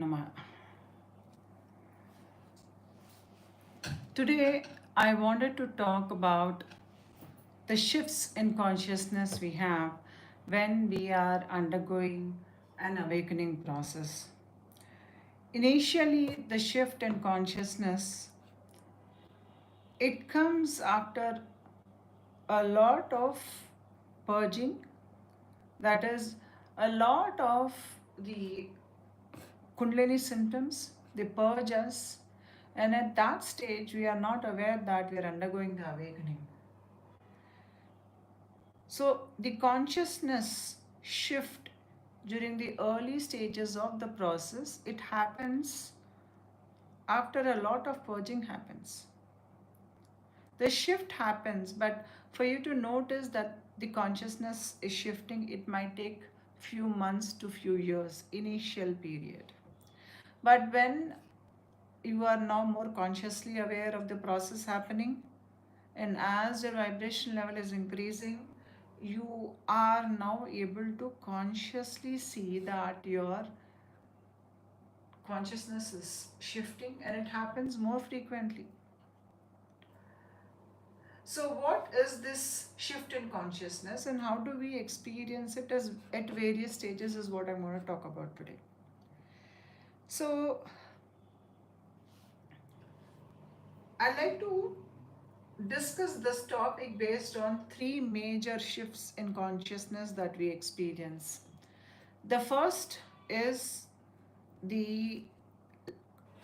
Nama. Today, I wanted to talk about the shifts in consciousness we have when we are undergoing an awakening process. Initially, the shift in consciousness it comes after a lot of purging, that is a lot of the Kundalini symptoms, they purge us, and at that stage, we are not aware that we are undergoing the awakening. So, the consciousness shift during the early stages of the process, it happens after a lot of purging happens. The shift happens, but for you to notice that the consciousness is shifting, it might take few months to few years, initial period. But when you are now more consciously aware of the process happening, and as your vibration level is increasing, you are now able to consciously see that your consciousness is shifting and it happens more frequently. So what is this shift in consciousness and how do we experience it as at various stages is what I'm going to talk about today. So I like to discuss this topic based on three major shifts in consciousness that we experience. The first is the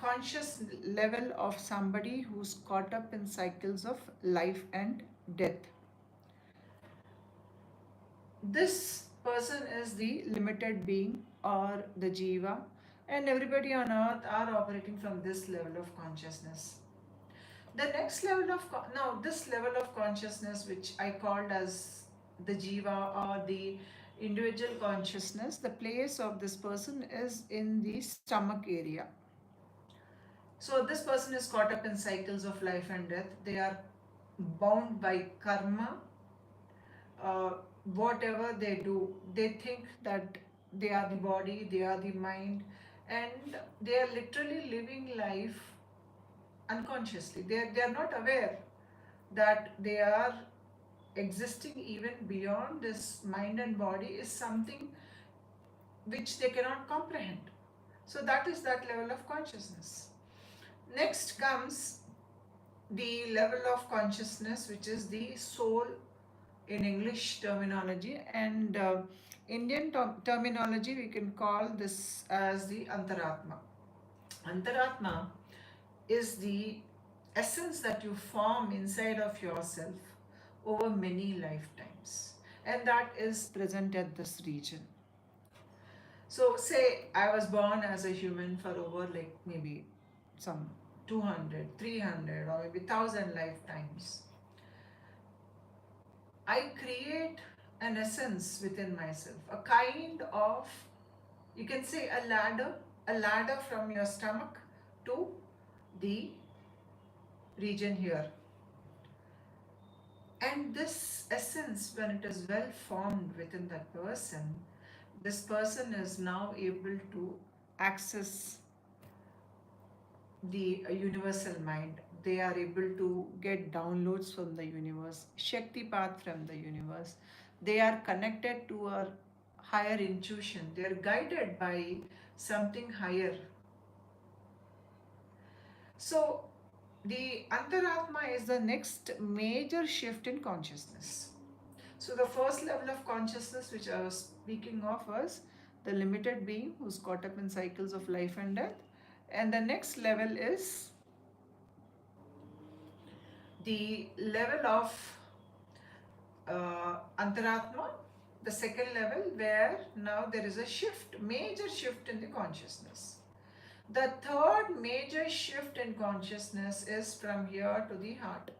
conscious level of somebody who's caught up in cycles of life and death. This person is the limited being or the jiva, and everybody on earth are operating from this level of consciousness. The next level of now this level of consciousness, which I called as the jiva or the individual consciousness, the place of this person is in the stomach area. So this person is caught up in cycles of life and death. They are bound by karma. uh, Whatever they do, they think that they are the body, they are the mind, and they are literally living life unconsciously. They are not aware that they are existing even beyond this mind and body is something which they cannot comprehend. So that is that level of consciousness. Next comes the level of consciousness which is the soul in English terminology, and Indian terminology we can call this as the Antaratma. Antaratma is the essence that you form inside of yourself over many lifetimes, and that is present at this region. So say I was born as a human for over like maybe some 200, 300, or maybe 1000 lifetimes. I create an essence within myself, a kind of, you can say a ladder from your stomach to the region here. And this essence, when it is well formed within that person, this person is now able to access the universal mind. They are able to get downloads from the universe, Shakti path from the universe. They are connected to a higher intuition. They are guided by something higher. So, the Antaratma is the next major shift in consciousness. So, the first level of consciousness, which I was speaking of, was the limited being who's caught up in cycles of life and death. And the next level is the level of Antaratma, the second level, where now there is a shift, major shift in the consciousness. The third major shift in consciousness is from here to the heart.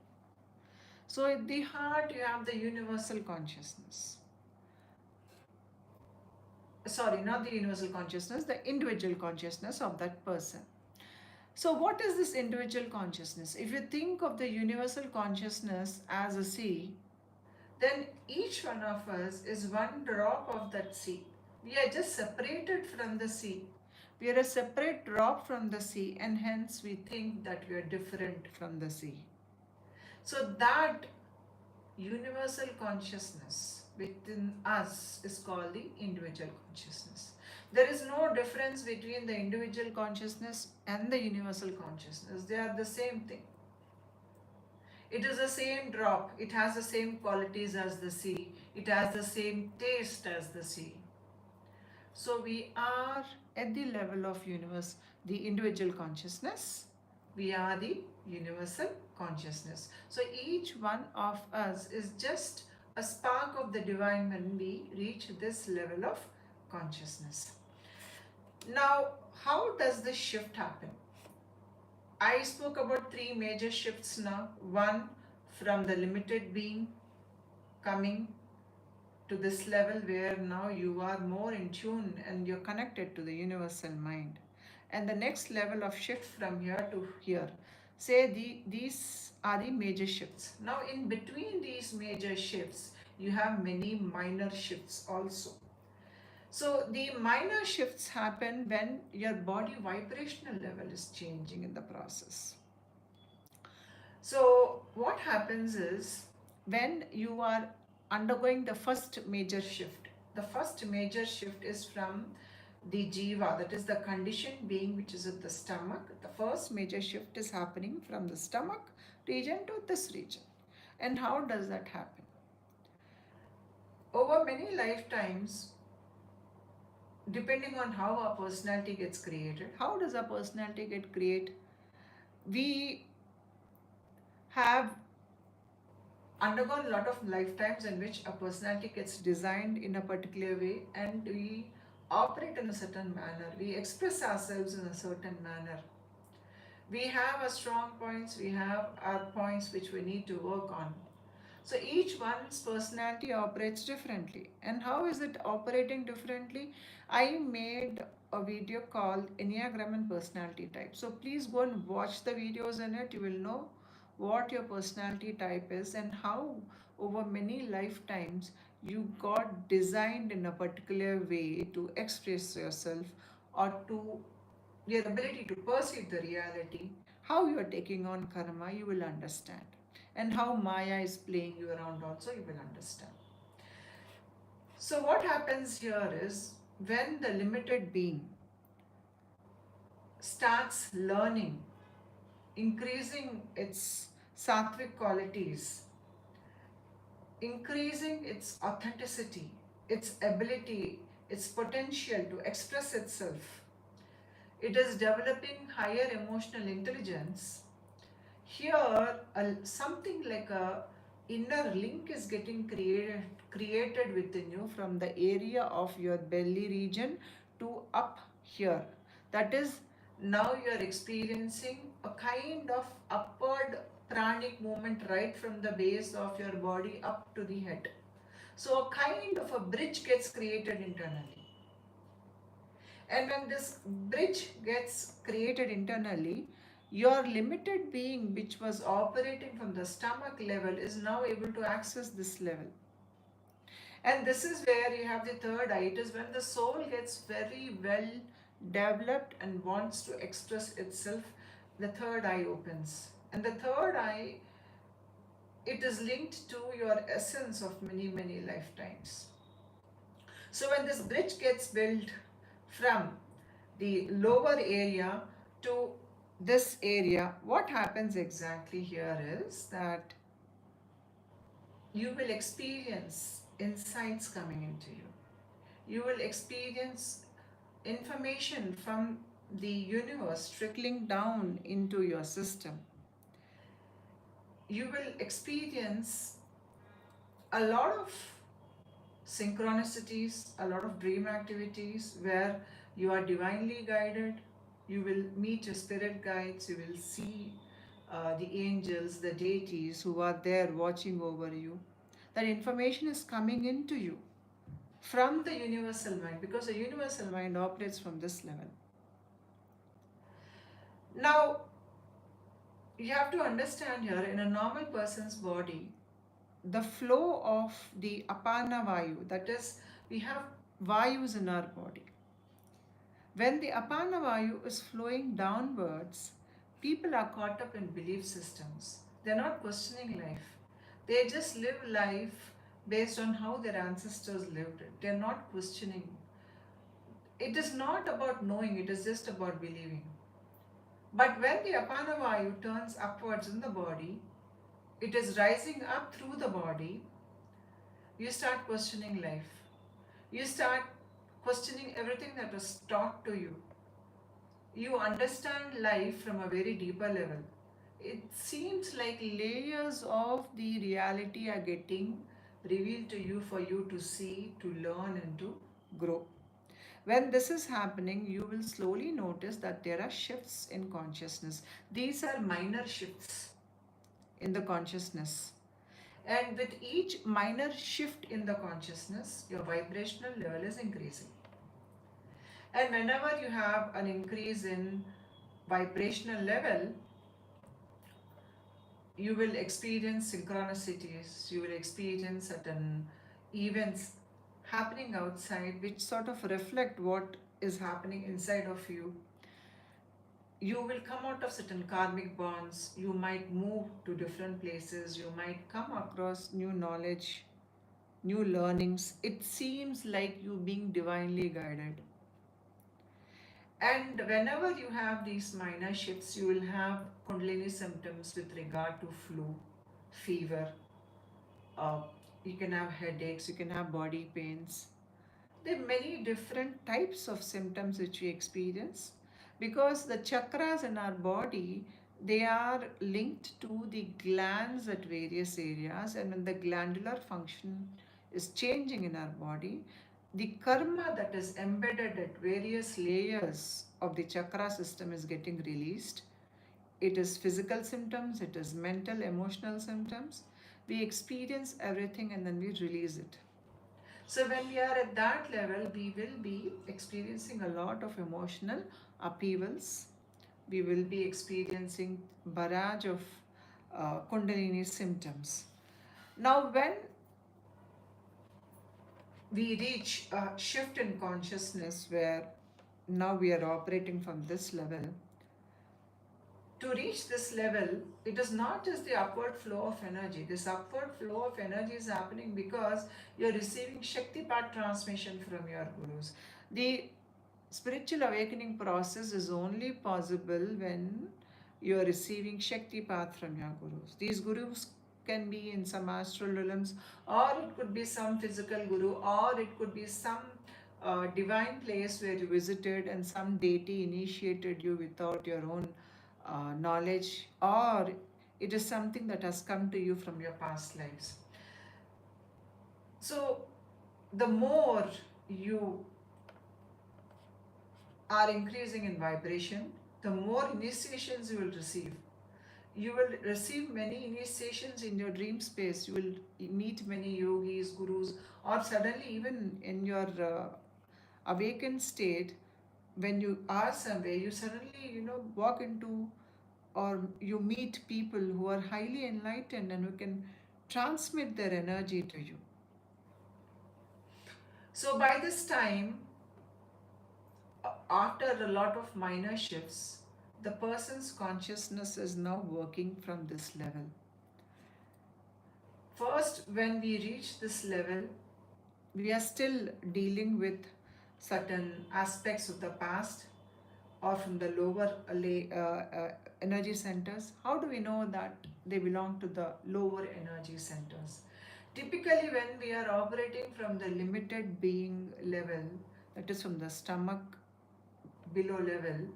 So in the heart you have the universal consciousness. Sorry, not the universal consciousness, the individual consciousness of that person. So what is this individual consciousness? If you think of the universal consciousness as a sea, then each one of us is one drop of that sea. We are just separated from the sea. We are a separate drop from the sea, and hence we think that we are different from the sea. So, that universal consciousness within us is called the individual consciousness. There is no difference between the individual consciousness and the universal consciousness, they are the same thing. It is the same drop, it has the same qualities as the sea, it has the same taste as the sea. So we are at the level of universe, the individual consciousness, we are the universal consciousness. So each one of us is just a spark of the divine when we reach this level of consciousness. Now, how does this shift happen? I spoke about three major shifts now. One, from the limited being coming to this level where now you are more in tune and you're connected to the universal mind. And the next level of shift from here to here. Say these are the major shifts. Now, in between these major shifts, you have many minor shifts also. So the minor shifts happen when your body vibrational level is changing in the process. So what happens is when you are undergoing the first major shift, the first major shift is from the jiva, that is the conditioned being which is at the stomach. The first major shift is happening from the stomach region to this region. And how does that happen? Over many lifetimes, depending on how our personality gets created, how does our personality get created? We have undergone a lot of lifetimes in which a personality gets designed in a particular way and we operate in a certain manner. We express ourselves in a certain manner. We have our strong points, we have our points which we need to work on. So each one's personality operates differently. And how is it operating differently? I made a video called Enneagram and Personality Type. So please go and watch the videos in it. You will know what your personality type is and how over many lifetimes you got designed in a particular way to express yourself or to your ability to perceive the reality, how you are taking on karma, you will understand. And how Maya is playing you around also, you will understand. So what happens here is when the limited being starts learning, increasing its sattvic qualities, increasing its authenticity, its ability, its potential to express itself, it is developing higher emotional intelligence. Here, something like a inner link is getting created within you from the area of your belly region to up here. That is, now you are experiencing a kind of upward pranic movement right from the base of your body up to the head. So a kind of a bridge gets created internally. And when this bridge gets created internally, your limited being, which was operating from the stomach level, is now able to access this level. And this is where you have the third eye. It is when the soul gets very well developed and wants to express itself, the third eye opens. And the third eye, it is linked to your essence of many, many lifetimes. So when this bridge gets built from the lower area to this area, what happens exactly here is that you will experience insights coming into you. You will experience information from the universe trickling down into your system. You will experience a lot of synchronicities, a lot of dream activities where you are divinely guided. You will meet your spirit guides, you will see the angels, the deities who are there watching over you. That information is coming into you from the universal mind because the universal mind operates from this level. Now, you have to understand here in a normal person's body, the flow of the apana vayu, that is, we have vayus in our body. When the Apana Vayu is flowing downwards, people are caught up in belief systems. They're not questioning life. They just live life based on how their ancestors lived it. They're not questioning. It is not about knowing, it is just about believing. But when the Apana Vayu turns upwards in the body, it is rising up through the body, you start questioning life. You start questioning everything that was taught to you. You understand life from a very deeper level. It seems like layers of the reality are getting revealed to you for you to see, to learn, and to grow. When this is happening, you will slowly notice that there are shifts in consciousness. These are minor shifts in the consciousness. And with each minor shift in the consciousness, your vibrational level is increasing. And whenever you have an increase in vibrational level, you will experience synchronicities, you will experience certain events happening outside which sort of reflect what is happening inside of you. You will come out of certain karmic bonds, you might move to different places, you might come across new knowledge, new learnings. It seems like you being divinely guided. And whenever you have these minor shifts, you will have Kundalini symptoms with regard to flu, fever, uh, you can have headaches, you can have body pains. There are many different types of symptoms which we experience because the chakras in our body, they are linked to the glands at various areas, and when the glandular function is changing in our body, the karma that is embedded at various layers of the chakra system is getting released. It is physical symptoms, it is mental, emotional symptoms. We experience everything and then we release it. So, when we are at that level, we will be experiencing a lot of emotional upheavals. We will be experiencing barrage of Kundalini symptoms. Now, when we reach a shift in consciousness where now we are operating from this level, to reach this level, it is not just the upward flow of energy. This upward flow of energy is happening because you're receiving Shakti Path transmission from your gurus. The spiritual awakening process is only possible when you are receiving Shakti Path from your gurus. These gurus can be in some astral realms, or it could be some physical guru, or it could be some divine place where you visited and some deity initiated you without your own knowledge, or it is something that has come to you from your past lives. So, the more you are increasing in vibration, the more initiations you will receive. You will receive many initiations in your dream space. You will meet many yogis, gurus, or suddenly, even in your awakened state, when you are somewhere, you suddenly, walk into or you meet people who are highly enlightened and who can transmit their energy to you. So by this time, after a lot of minor shifts, the person's consciousness is now working from this level. First, when we reach this level, we are still dealing with certain aspects of the past or from the lower energy centers. How do we know that they belong to the lower energy centers? Typically, when we are operating from the limited being level, that is from the stomach below level,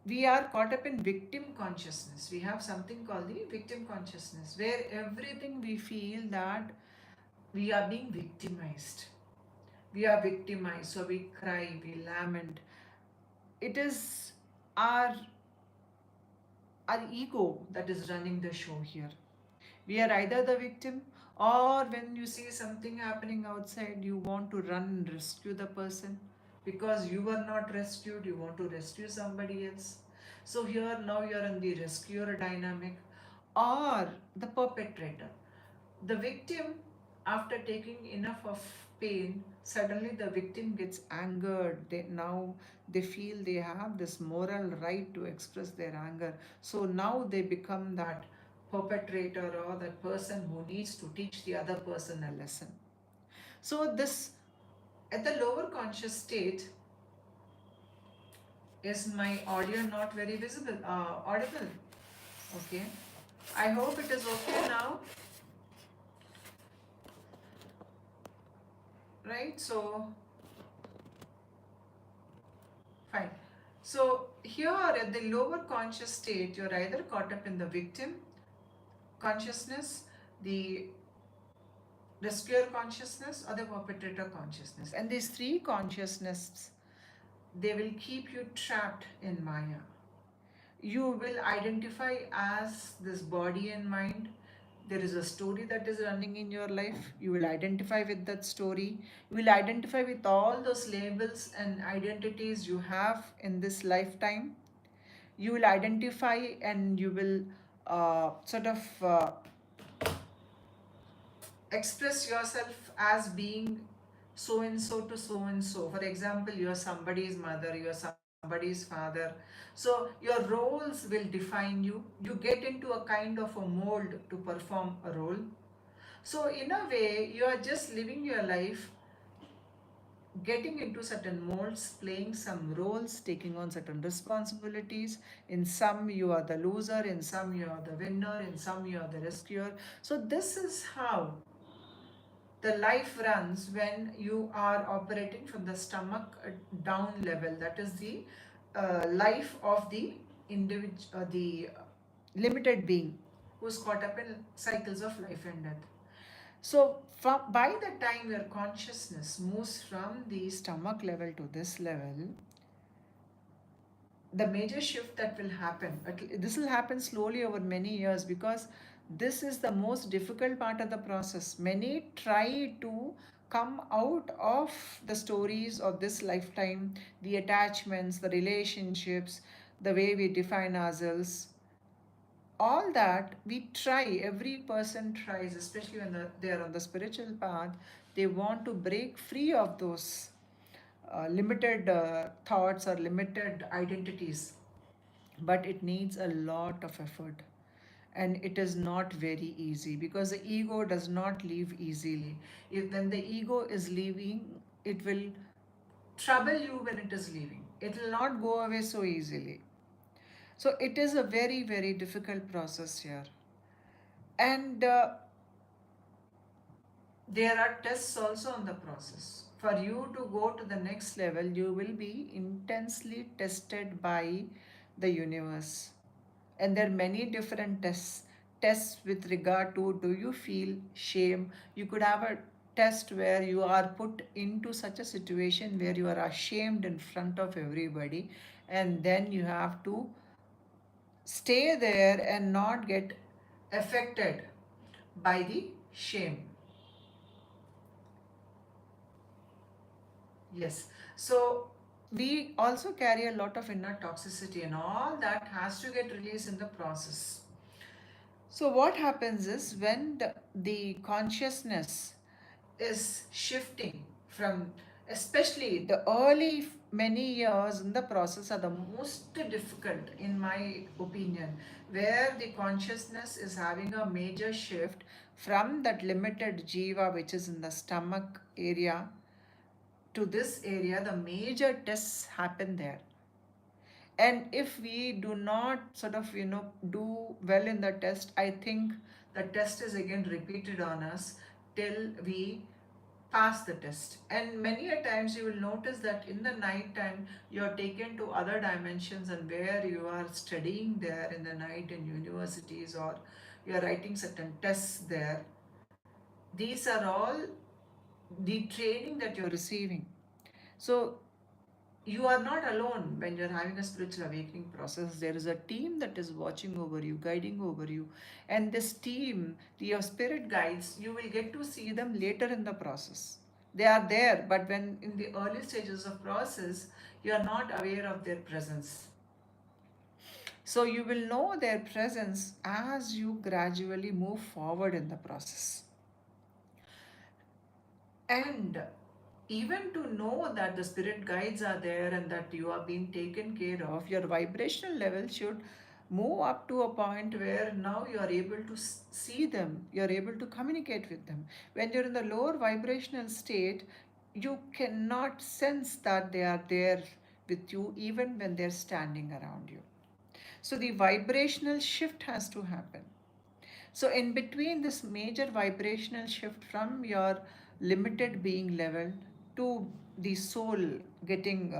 we are caught up in victim consciousness. We have something called the victim consciousness, where everything we feel that we are being victimized. We are victimized, so we cry, we lament. It is our our ego that is running the show here. We are either the victim, or when you see something happening outside, you want to run and rescue the person because you were not rescued, you want to rescue somebody else. So, here now you are in the rescuer dynamic or the perpetrator. The victim, after taking enough of pain, suddenly the victim gets angered. They feel they have this moral right to express their anger. So now they become that perpetrator or that person who needs to teach the other person a lesson. So this, at the lower conscious state, is my audio not very visible, audible? Okay. I hope it is okay now, right? So, fine. So, here at the lower conscious state, you're either caught up in the victim consciousness, the rescuer consciousness, or the perpetrator consciousness. And these three consciousnesses, they will keep you trapped in Maya. You will identify as this body and mind. There is a story that is running in your life. You will identify with that story. You will identify with all those labels and identities you have in this lifetime. You will identify and you will express yourself as being so and so to so and so. For example, you're somebody's mother, you're somebody's father. So your roles will define you. You get into a kind of a mold to perform a role. So in a way, you are just living your life, getting into certain molds, playing some roles, taking on certain responsibilities. In some, you are the loser, in some, you are the winner, in some, you are the rescuer. So this is how the life runs when you are operating from the stomach down level. That is the life of the individual, the limited being who's caught up in cycles of life and death. So by the time your consciousness moves from the stomach level to this level, the major shift that will happen, this will happen slowly over many years, because this is the most difficult part of the process. Many try to come out of the stories of this lifetime, the attachments, the relationships, the way we define ourselves, all that we try. Every person tries, especially when they are on the spiritual path. They want to break free of those limited thoughts or limited identities, but it needs a lot of effort, and it is not very easy, because the ego does not leave easily. If when the ego is leaving, it will trouble you. When it is leaving, it will not go away so easily. So it is a very, very difficult process here. And there are tests also on the process. For you to go to the next level, you will be intensely tested by the universe. And there are many different tests with regard to, do you feel shame? You could have a test where you are put into such a situation where you are ashamed in front of everybody, and then you have to stay there and not get affected by the shame. Yes. So we also carry a lot of inner toxicity, and all that has to get released in the process. So what happens is, when the consciousness is shifting from, especially the early many years in the process are the most difficult in my opinion, where the consciousness is having a major shift from that limited jiva which is in the stomach area to this area. The major tests happen there, and if we do not do well in the test, I think the test is again repeated on us till we pass the test. And many a times you will notice that in the night time you are taken to other dimensions, and where you are studying there in the night in universities, or you are writing certain tests there. These are all the training that you're receiving. So you are not alone when you're having a spiritual awakening process. There is a team that is watching over you, guiding over you. And this team, your spirit guides, you will get to see them later in the process. They are there, but when in the early stages of process, you are not aware of their presence. So you will know their presence as you gradually move forward in the process. And even to know that the spirit guides are there and that you are being taken care of, your vibrational level should move up to a point where now you are able to see them, you are able to communicate with them. When you're in the lower vibrational state, you cannot sense that they are there with you even when they're standing around you. So the vibrational shift has to happen. So, in between this major vibrational shift from your limited being level to the soul getting,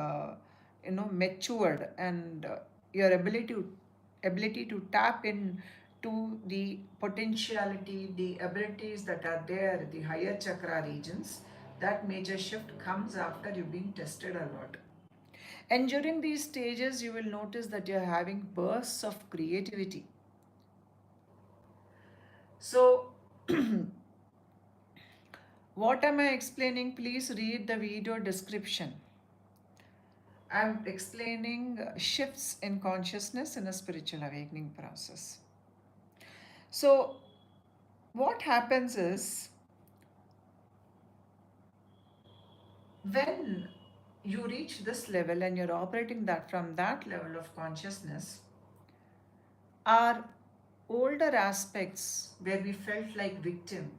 matured, and your ability to tap in to the potentiality, the abilities that are there, the higher chakra regions, that major shift comes after you've been tested a lot. And during these stages, you will notice that you're having bursts of creativity. So, what am I explaining? Please read the video description. I'm explaining shifts in consciousness in a spiritual awakening process. So, what happens is when you reach this level and you're operating that from that level of consciousness, our older aspects where we felt like victim,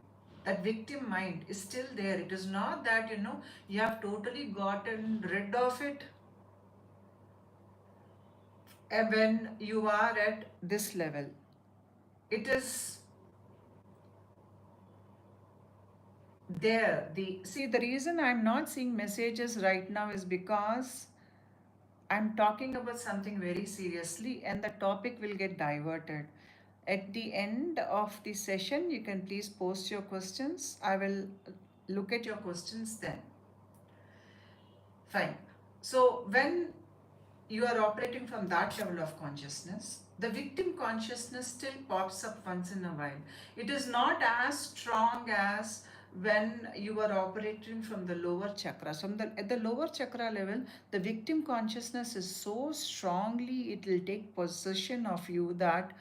that victim mind is still there. It is not that you have totally gotten rid of it. And when you are at this level, it is there. The reason I'm not seeing messages right now is because I'm talking about something very seriously and the topic will get diverted. At the end of the session, you can please post your questions. I will look at your questions then. Fine. So when you are operating from that level of consciousness, the victim consciousness still pops up once in a while. It is not as strong as when you are operating from the lower chakras. At the lower chakra level, the victim consciousness is so strongly, it will take possession of you that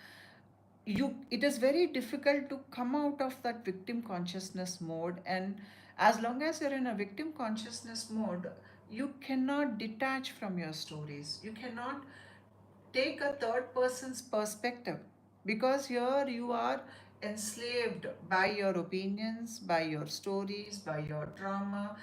it is very difficult to come out of that victim consciousness mode. And as long as you're in a victim consciousness mode, you cannot detach from your stories, you cannot take a third person's perspective, because here you are enslaved by your opinions, by your stories, by your trauma.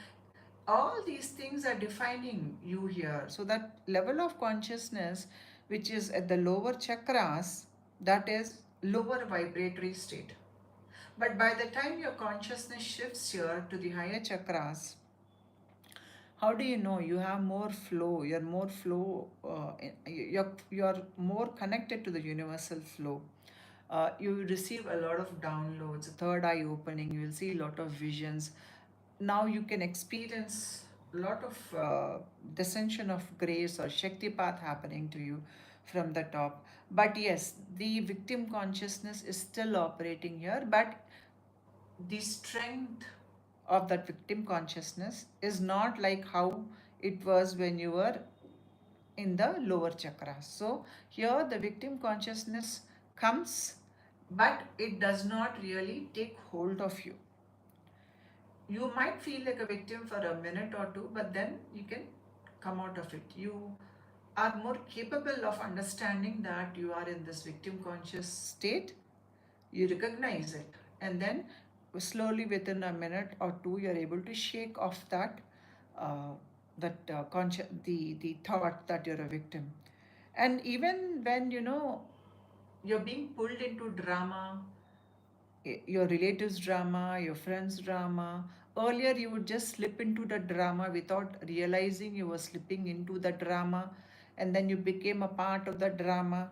All these things are defining you here. So that level of consciousness which is at the lower chakras, that is lower vibratory state. But by the time your consciousness shifts here to the higher chakras, how do you know? You have more flow, you're more flow, you're more connected to the universal flow. You receive a lot of downloads, third eye opening, you will see a lot of visions. Now you can experience a lot of descension of grace or Shakti path happening to you from the top. But yes, the victim consciousness is still operating here, but the strength of that victim consciousness is not like how it was when you were in the lower chakras. So here the victim consciousness comes, but it does not really take hold of you. You might feel like a victim for a minute or two, but then you can come out of it. You are more capable of understanding that you are in this victim conscious state. You recognize it, and then slowly within a minute or two, you're able to shake off uh, the thought that you're a victim. And even when you're being pulled into drama, your relatives' drama, your friends' drama. Earlier, you would just slip into the drama without realizing you were slipping into the drama, and then you became a part of the drama,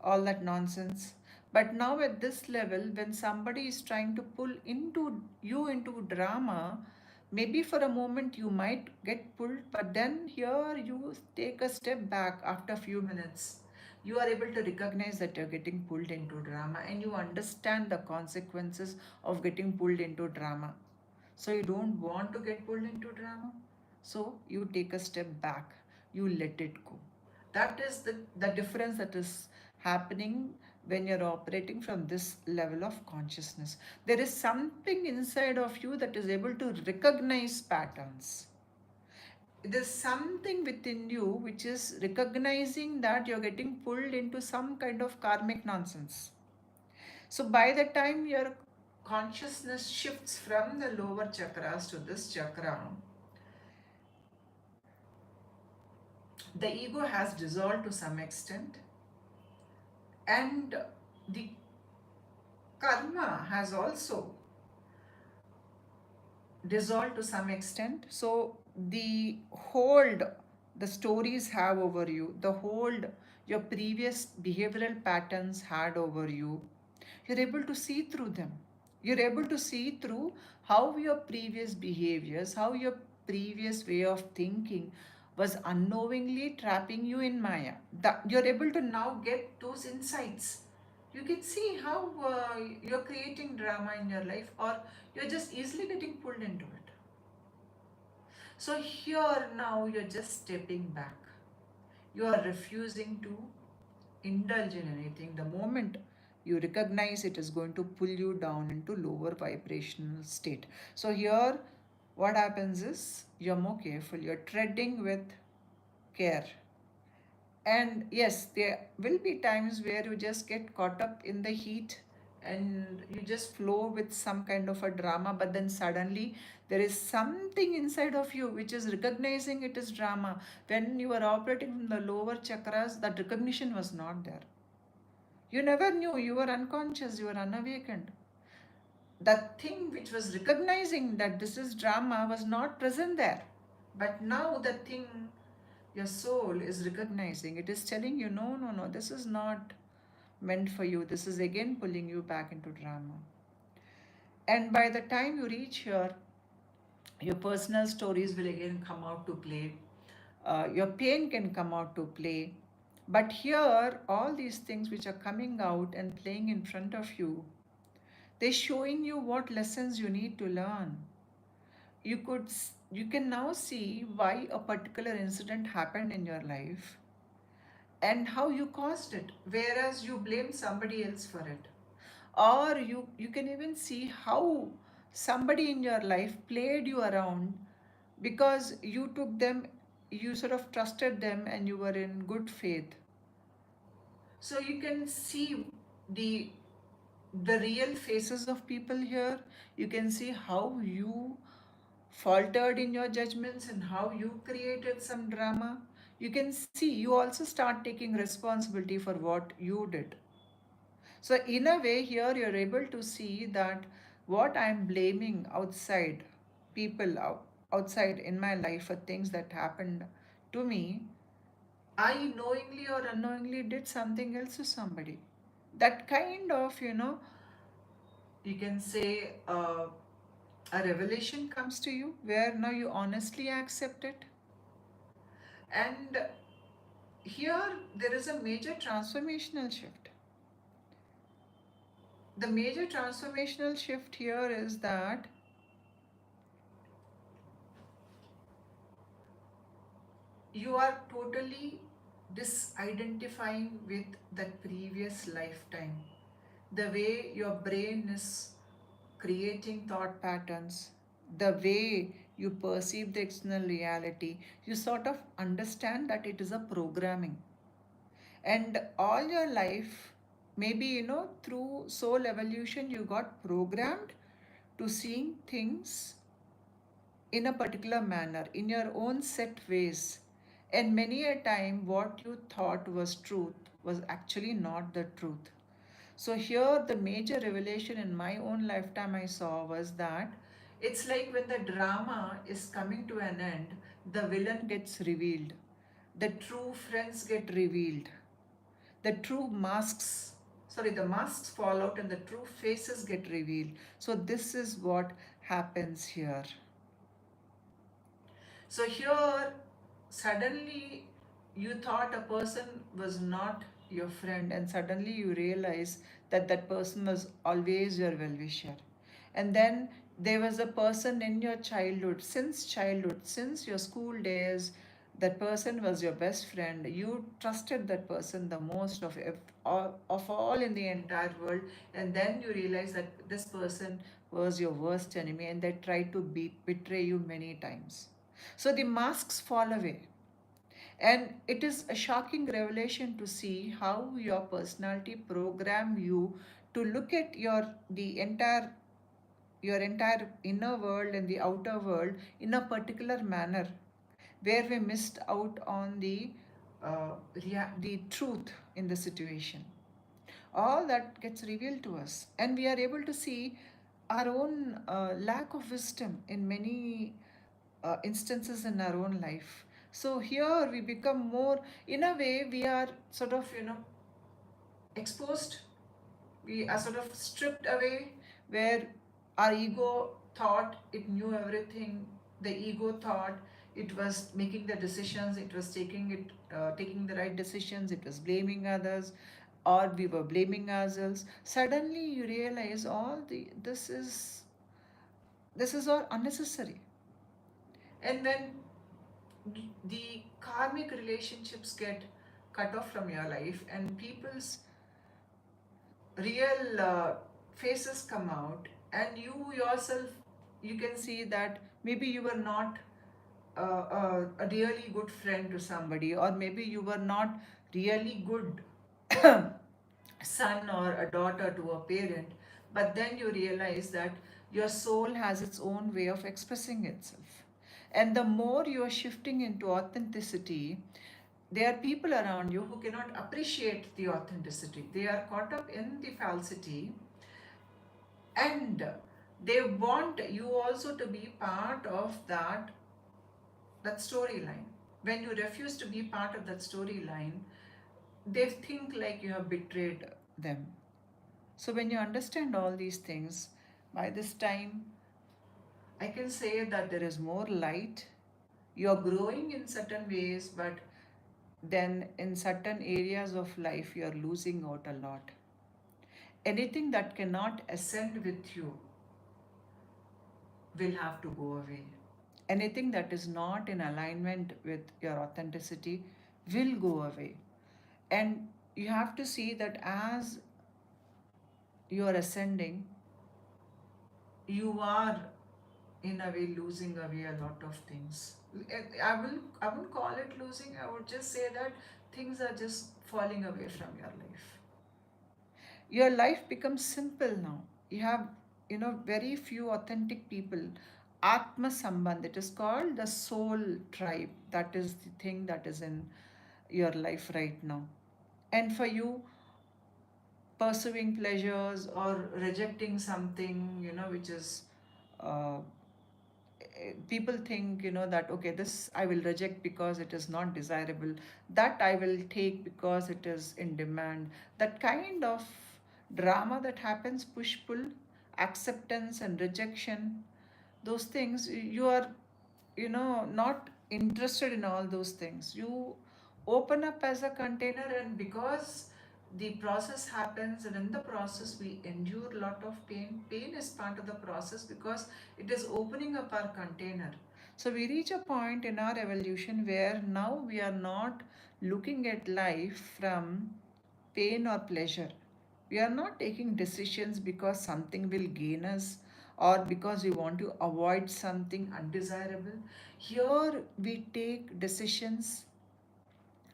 all that nonsense. But now, at this level, when somebody is trying to pull into drama, maybe for a moment you might get pulled, but then here you take a step back after a few minutes. You are able to recognize that you're getting pulled into drama and you understand the consequences of getting pulled into drama. So you don't want to get pulled into drama. So you take a step back, you let it go. That is the difference that is happening when you're operating from this level of consciousness. There is something inside of you that is able to recognize patterns. There's something within you which is recognizing that you're getting pulled into some kind of karmic nonsense. So by the time your consciousness shifts from the lower chakras to this chakra, the ego has dissolved to some extent, and the karma has also dissolved to some extent. So the hold the stories have over you, the hold your previous behavioral patterns had over you, you're able to see through them. You're able to see through how your previous behaviors, how your previous way of thinking was unknowingly trapping you in Maya. You're able to now get those insights. You can see how you're creating drama in your life, or you're just easily getting pulled into it. So, here now you're just stepping back. You are refusing to indulge in anything. The moment you recognize it is going to pull you down into lower vibrational state. So here what happens is you're more careful, you're treading with care. And yes, there will be times where you just get caught up in the heat and you just flow with some kind of a drama, but then suddenly there is something inside of you which is recognizing it is drama. When you are operating from the lower chakras, that recognition was not there. You never knew, you were unconscious, you were unawakened. That thing which was recognizing that this is drama was not present there. But now the thing your soul is recognizing, it is telling you, no, no, no, this is not meant for you. This is again pulling you back into drama. And by the time you reach here, your personal stories will again come out to play. Your pain can come out to play. But here, all these things which are coming out and playing in front of you, they're showing you what lessons you need to learn. You can now see why a particular incident happened in your life and how you caused it, whereas you blame somebody else for it. Or you can even see how somebody in your life played you around because you took them, you sort of trusted them and you were in good faith. So you can see the the real faces of people here. You can see how you faltered in your judgments and how you created some drama. You can see you also start taking responsibility for what you did. So, in a way, here you're able to see that what I'm blaming outside, people outside in my life for things that happened to me, I knowingly or unknowingly did something else to somebody. That kind of, you can say a revelation comes to you where now you honestly accept it. And here there is a major transformational shift. The major transformational shift here is that you are totally disidentifying with that previous lifetime. The way your brain is creating thought patterns, the way you perceive the external reality, you sort of understand that it is a programming. And all your life, maybe, through soul evolution, you got programmed to seeing things in a particular manner, in your own set ways. And many a time, what you thought was truth was actually not the truth. So, here, the major revelation in my own lifetime I saw was that it's like when the drama is coming to an end, the villain gets revealed, the true friends get revealed, the masks fall out and the true faces get revealed. So, this is what happens here. So here, suddenly you thought a person was not your friend, and suddenly you realize that that person was always your well-wisher. And then there was a person in your childhood, since your school days, That person was your best friend. You trusted that person the most of all in the entire world, and then you realize that this person was your worst enemy, and they tried to betray you many times. So the masks fall away, and it is a shocking revelation to see how your personality program you to look at your entire inner world and the outer world in a particular manner, where we missed out on the truth in the situation. All that gets revealed to us, and we are able to see our own lack of wisdom in many instances in our own life. So here we become more, in a way, we are sort of, exposed. We are sort of stripped away, where our ego thought it knew everything. The ego thought it was making the decisions, it was taking the right decisions, it was blaming others, or we were blaming ourselves. Suddenly you realize this is all unnecessary. And then the karmic relationships get cut off from your life, and people's real faces come out, and you yourself, you can see that maybe you were not a really good friend to somebody, or maybe you were not really good son or a daughter to a parent. But then you realize that your soul has its own way of expressing itself, and the more you are shifting into authenticity, there are people around you who cannot appreciate the authenticity. They are caught up in the falsity, and they want you also to be part of that storyline. When you refuse to be part of that storyline, they think like you have betrayed them. So when you understand all these things, by this time, I can say that there is more light. You're growing in certain ways, but then in certain areas of life, you're losing out a lot. Anything that cannot ascend with you will have to go away. Anything that is not in alignment with your authenticity will go away. And you have to see that as you are ascending, you are in a way losing away a lot of things. I wouldn't call it losing, I would just say that things are just falling away from your life. Your life becomes simple now. You have, very few authentic people. Atma Sambandh, it is called the soul tribe. That is the thing that is in your life right now. And for you, pursuing pleasures or rejecting something, which is uh, people think, that okay, this I will reject because it is not desirable, that I will take because it is in demand. That kind of drama that happens, push pull, acceptance and rejection, those things, you are, not interested in all those things. You open up as a container, and because the process happens, and in the process we endure a lot of pain is part of the process, because it is opening up our container. So we reach a point in our evolution where now we are not looking at life from pain or pleasure. We are not taking decisions because something will gain us, or because we want to avoid something undesirable. Here we take decisions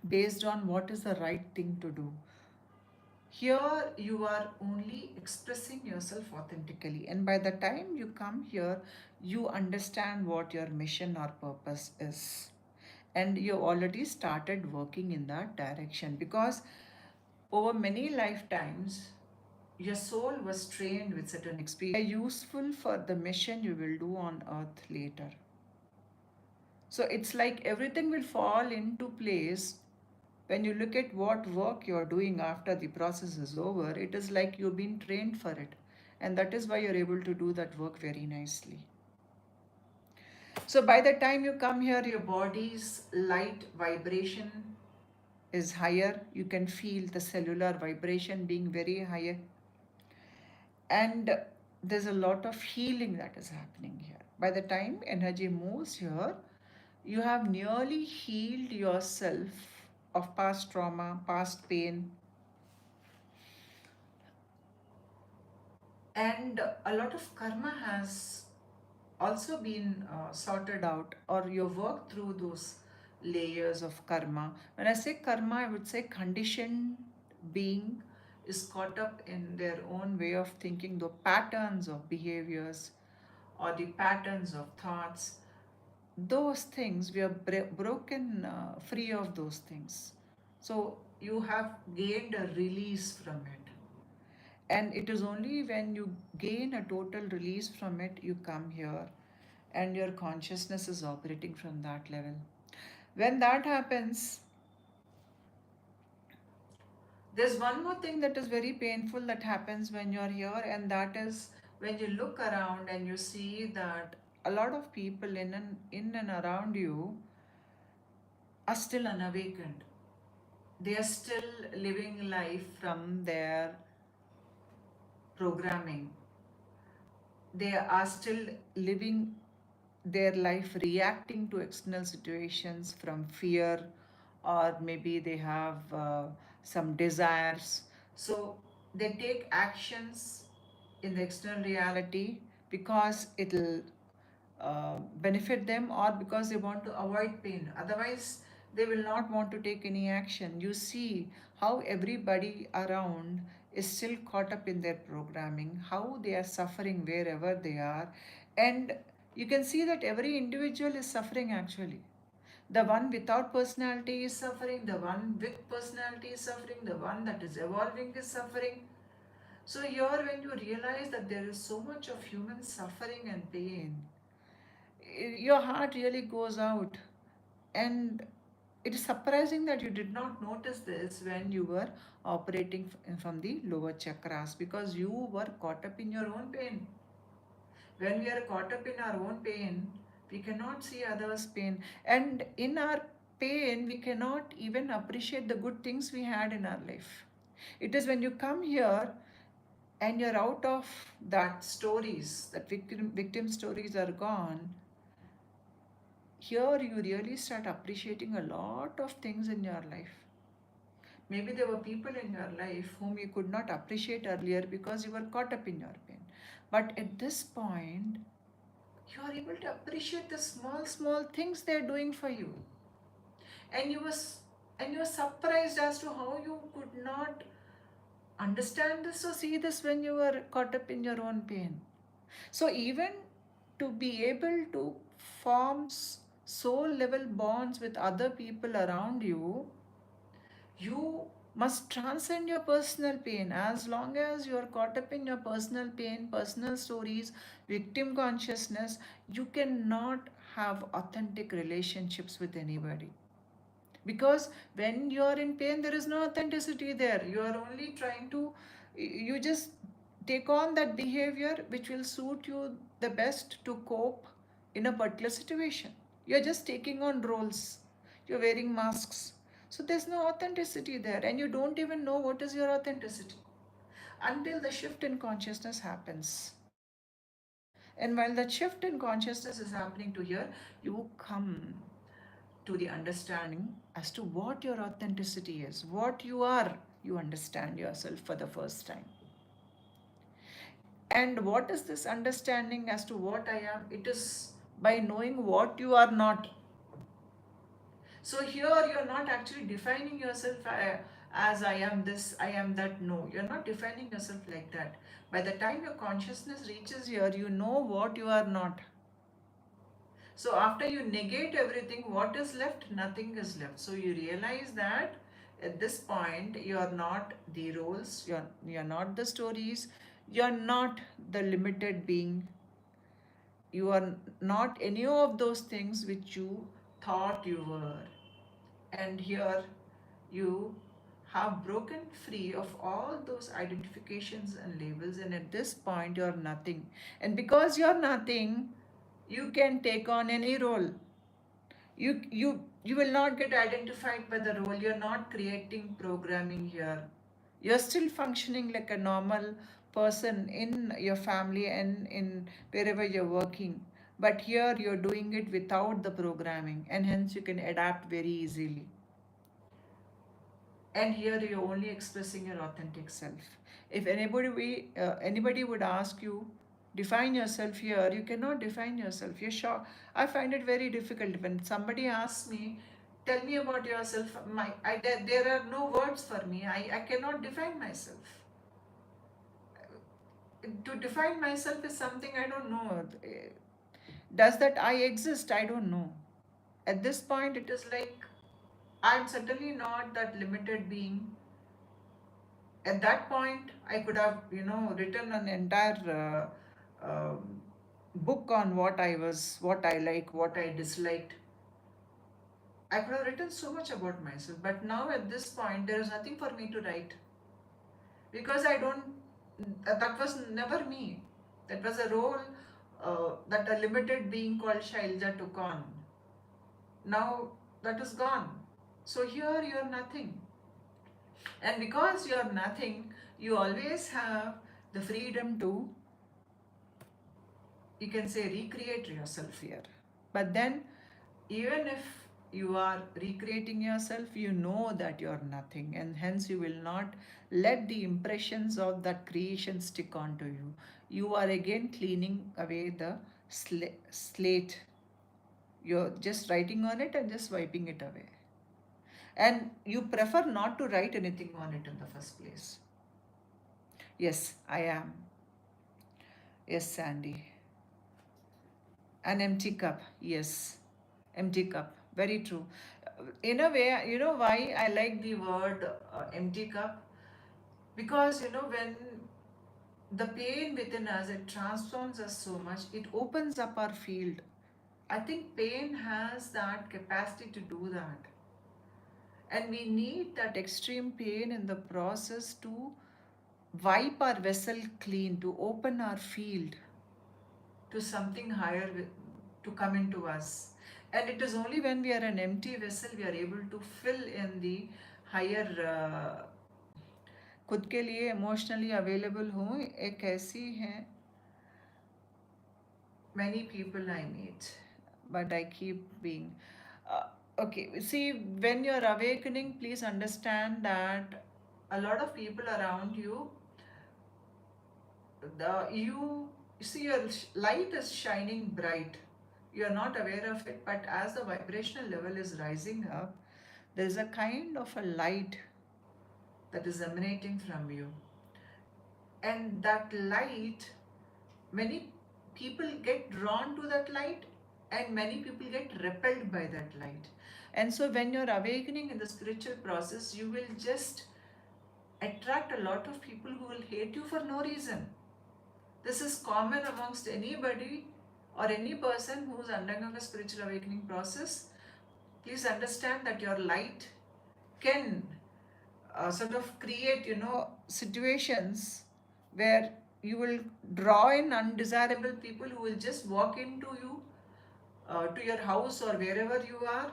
based on what is the right thing to do. Here you are only expressing yourself authentically, and by the time you come here, you understand what your mission or purpose is. And you already started working in that direction, because over many lifetimes, your soul was trained with certain experiences, useful for the mission you will do on earth later. So it's like everything will fall into place when you look at what work you're doing after the process is over. It is like you've been trained for it, and that is why you're able to do that work very nicely. So by the time you come here, your body's light vibration is higher. You can feel the cellular vibration being very higher, and there's a lot of healing that is happening here. By the time energy moves here, You have nearly healed yourself of past trauma, past pain, and a lot of karma has also been sorted out, or you work through those layers of karma. When I say karma, I would say conditioned being is caught up in their own way of thinking, the patterns of behaviors or the patterns of thoughts. Those things we are broken free of those things. So you have gained a release from it. And it is only when you gain a total release from it, you come here and your consciousness is operating from that level. When that happens, there's one more thing that is very painful that happens when you're here, and that is when you look around and you see that a lot of people in and around you are still unawakened. They are still living life from their programming. They are still living their life reacting to external situations from fear, or maybe they have some desires. So they take actions in the external reality because it'll benefit them, or because they want to avoid pain. Otherwise, they will not want to take any action. You see how everybody around is still caught up in their programming, how they are suffering wherever they are, and you can see that every individual is suffering actually. The one without personality is suffering, the one with personality is suffering, the one that is evolving is suffering. So, here, when you realize that there is so much of human suffering and pain, your heart really goes out. And it is surprising that you did not notice this when you were operating from the lower chakras, because you were caught up in your own pain. When we are caught up in our own pain, we cannot see others' pain. And in our pain, we cannot even appreciate the good things we had in our life. It is when you come here and you're out of that stories, that victim stories are gone, here you really start appreciating a lot of things in your life. Maybe there were people in your life whom you could not appreciate earlier because you were caught up in your pain. But at this point, you are able to appreciate the small, small things they're doing for you. And you were surprised as to how you could not understand this or see this when you were caught up in your own pain. So even to be able to form soul level bonds with other people around you, you must transcend your personal pain. As long as you are caught up in your personal pain, personal stories, victim consciousness, you cannot have authentic relationships with anybody. Because when you are in pain, there is no authenticity there. You are only trying to, you just take on that behavior which will suit you the best to cope in a particular situation. You're just taking on roles, you're wearing masks. So there's no authenticity there, and you don't even know what is your authenticity until the shift in consciousness happens. And while that shift in consciousness is happening to here, you come to the understanding as to what your authenticity is, what you are. You understand yourself for the first time. And what is this understanding as to what I am? It is by knowing what you are not. So here you're not actually defining yourself as I am this, I am that. No, you're not defining yourself like that. By the time your consciousness reaches here, you know what you are not. So after you negate everything, what is left? Nothing is left. So you realize that at this point, you are not the roles, you're not the stories, you're not the limited being, you are not any of those things which you thought you were. And here you have broken free of all those identifications and labels, and at this point, you're nothing. And because you're nothing, you can take on any role. You will not get identified by the role. You're not creating programming here. You're still functioning like a normal person in your family and in wherever you're working. But here you're doing it without the programming, and hence you can adapt very easily. And here you're only expressing your authentic self. If anybody would ask you, define yourself, here you cannot define yourself. You're sure. I find it very difficult when somebody asks me, tell me about yourself. There are no words for me. I cannot define myself. To define myself is something I don't know. Does that I exist? I don't know. At this point, it is like I'm certainly not that limited being. At that point, I could have, written an entire book on what I was, what I like, what I disliked. I could have written so much about myself, but now at this point, there is nothing for me to write because I don't. That was never me. That was a role that a limited being called Shailja took on. Now that is gone. So here you are nothing. And because you are nothing, you always have the freedom to, you can say, recreate yourself here. But then, even if you are recreating yourself, you know that you are nothing, and hence you will not let the impressions of that creation stick onto you. You are again cleaning away the slate. You're just writing on it and just wiping it away. And you prefer not to write anything on it in the first place. Yes, I am. Yes, Sandy. An empty cup. Yes, empty cup. Very true. In a way, you know why I like the word empty cup? Because, when the pain within us, it transforms us so much, it opens up our field. I think pain has that capacity to do that. And we need that extreme pain in the process to wipe our vessel clean, to open our field to something higher to come into us. And it is only when we are an empty vessel we are able to fill in the higher खुद के लिए emotionally available हूँ एक ऐसी है many people I meet, but I keep being. Okay, see, when you're awakening, please understand that a lot of people around you, you see your light is shining bright. You are not aware of it, but as the vibrational level is rising up, there is a kind of a light that is emanating from you. And that light, many people get drawn to that light, and many people get repelled by that light. And so when you're awakening in the spiritual process, you will just attract a lot of people who will hate you for no reason. This is common amongst anybody or any person who is undergoing a spiritual awakening process. Please understand that your light can sort of create, situations where you will draw in undesirable people who will just walk into you, to your house or wherever you are,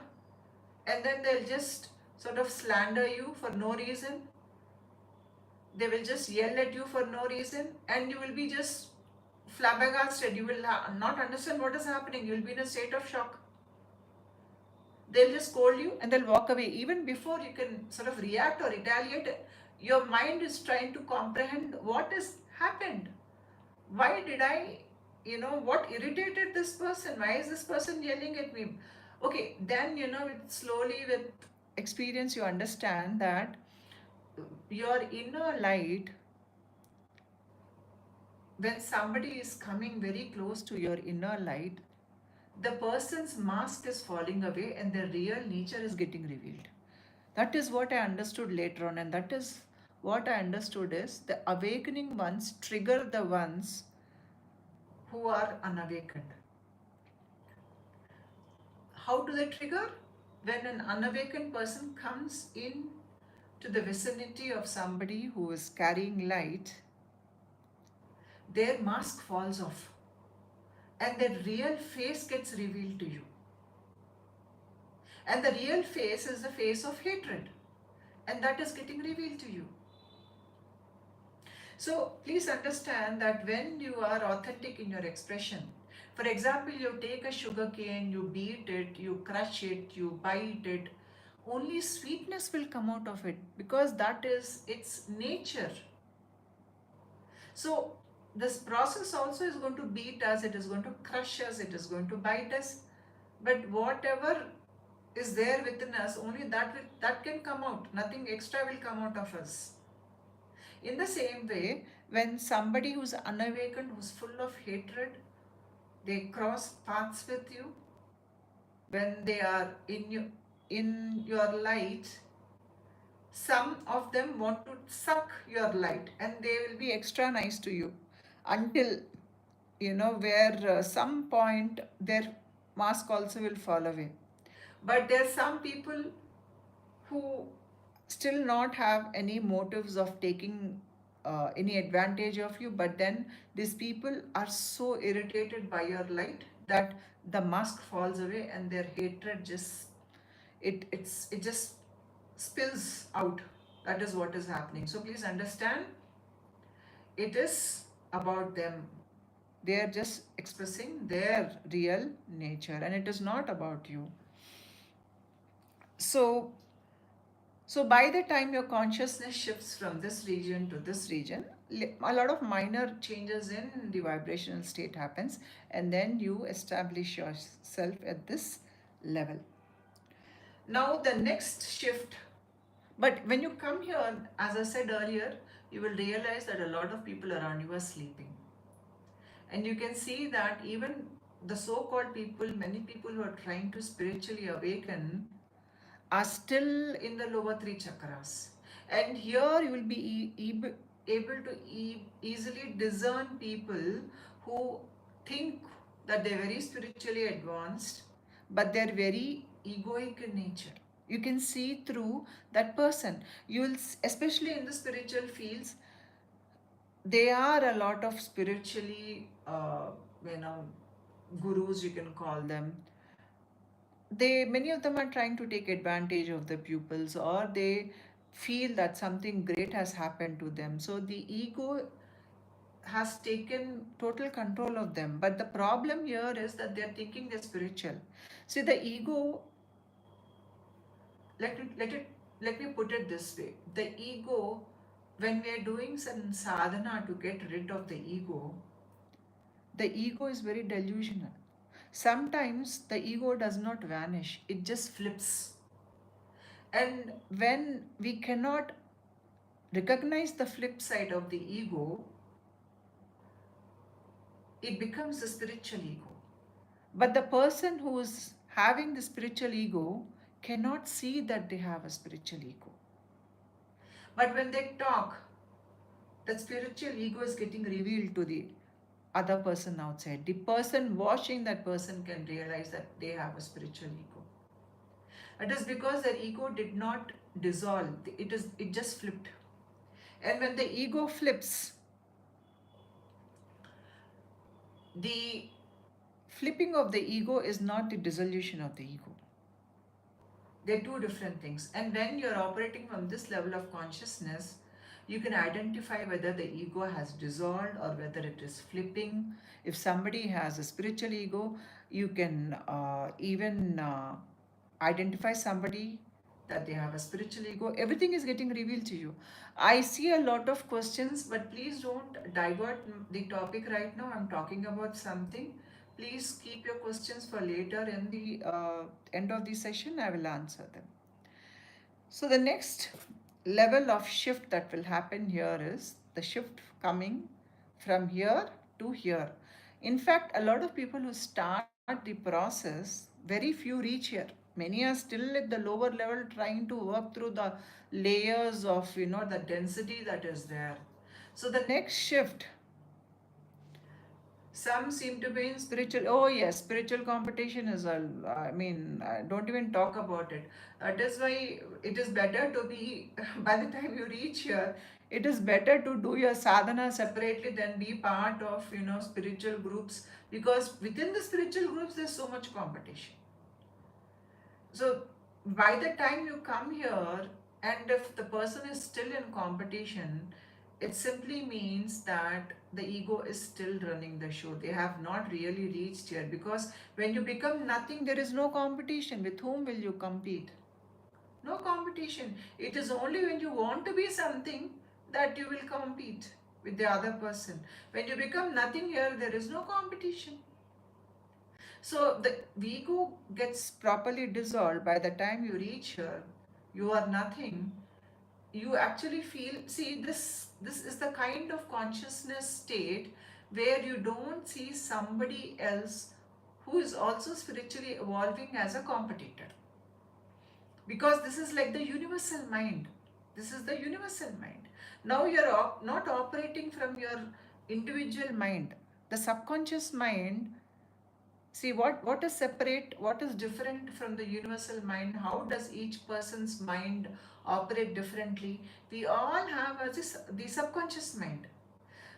and then they'll just sort of slander you for no reason. They will just yell at you for no reason, and you will be just flabbergasted. You will not understand what is happening. You will be in a state of shock. They'll just scold you and they'll walk away. Even before you can sort of react or retaliate, your mind is trying to comprehend what has happened. Why did I, what irritated this person? Why is this person yelling at me? Okay, then, slowly with experience, you understand that your inner light, when somebody is coming very close to your inner light, the person's mask is falling away and their real nature is getting revealed. That is what I understood later on, and that is what I understood is the awakening ones trigger the ones who are unawakened. How do they trigger? When an unawakened person comes in to the vicinity of somebody who is carrying light, their mask falls off and their real face gets revealed to you. And the real face is the face of hatred, and that is getting revealed to you. So please understand that when you are authentic in your expression, For example, you take a sugar cane, you beat it, you crush it, you bite it. Only sweetness will come out of it because that is its nature. So this process also is going to beat us, it is going to crush us, it is going to bite us. But whatever is there within us, only that can come out. Nothing extra will come out of us. In the same way, when somebody who's unawakened, who's full of hatred, they cross paths with you, when they are in your light, some of them want to suck your light and they will be extra nice to you until where some point their mask also will fall away. But there are some people who still not have any motives of taking any advantage of you, but then these people are so irritated by your light that the mask falls away and their hatred just it just spills out. That is what is happening. So please understand, it is about them. They are just expressing their real nature and it is not about you. So by the time your consciousness shifts from this region to this region, a lot of minor changes in the vibrational state happens, and then you establish yourself at this level. Now the next shift, but when you come here, as I said earlier, you will realize that a lot of people around you are sleeping. And you can see that even the so-called people, many people who are trying to spiritually awaken, are still in the lower three chakras. And here you will be able to easily discern people who think that they're very spiritually advanced, but they're very egoic in nature. You can see through that person. You'll, especially in the spiritual fields, there are a lot of spiritually, gurus, you can call them. Many of them are trying to take advantage of the pupils, or they feel that something great has happened to them, so the ego has taken total control of them. But the problem here is that they're thinking they're spiritual. See, the ego, let me put it this way. The ego, when we are doing some sadhana to get rid of the ego is very delusional. Sometimes the ego does not vanish, it just flips. And when we cannot recognize the flip side of the ego, it becomes the spiritual ego. But the person who is having the spiritual ego cannot see that they have a spiritual ego. But when they talk, that spiritual ego is getting revealed to the other person outside. The person watching that person can realize that they have a spiritual ego. It is because their ego did not dissolve. It just flipped. And when the ego flips, the flipping of the ego is not the dissolution of the ego. They're two different things. And when you're operating from this level of consciousness, you can identify whether the ego has dissolved or whether it is flipping. If somebody has a spiritual ego, you can even identify somebody that they have a spiritual ego. Everything is getting revealed to you. I see a lot of questions, but please don't divert the topic right now. I'm talking about something. Please keep your questions for later. In the end of the session, I will answer them. So the next level of shift that will happen here is the shift coming from here to here. In fact, a lot of people who start the process, very few reach here. Many are still at the lower level trying to work through the layers of the density that is there. So the next shift, some seem to be in spiritual. Oh yes, spiritual competition is all. I mean, don't even talk about it. That is why it is better to be. By the time you reach here, it is better to do your sadhana separately than be part of spiritual groups, because within the spiritual groups there's so much competition. So by the time you come here, and if the person is still in competition, it simply means that the ego is still running the show. They have not really reached here, because when you become nothing, there is no competition. With whom will you compete? No competition. It is only when you want to be something that you will compete with the other person. When you become nothing here, there is no competition. So the ego gets properly dissolved. By the time you reach here, you are nothing. You actually feel, see, this is the kind of consciousness state where you don't see somebody else who is also spiritually evolving as a competitor, because this is like the universal mind. This is the universal mind. Now you're not operating from your individual mind. The subconscious mind, see, what is separate, what is different from the universal mind? How does each person's mind operate differently? We all have the subconscious mind.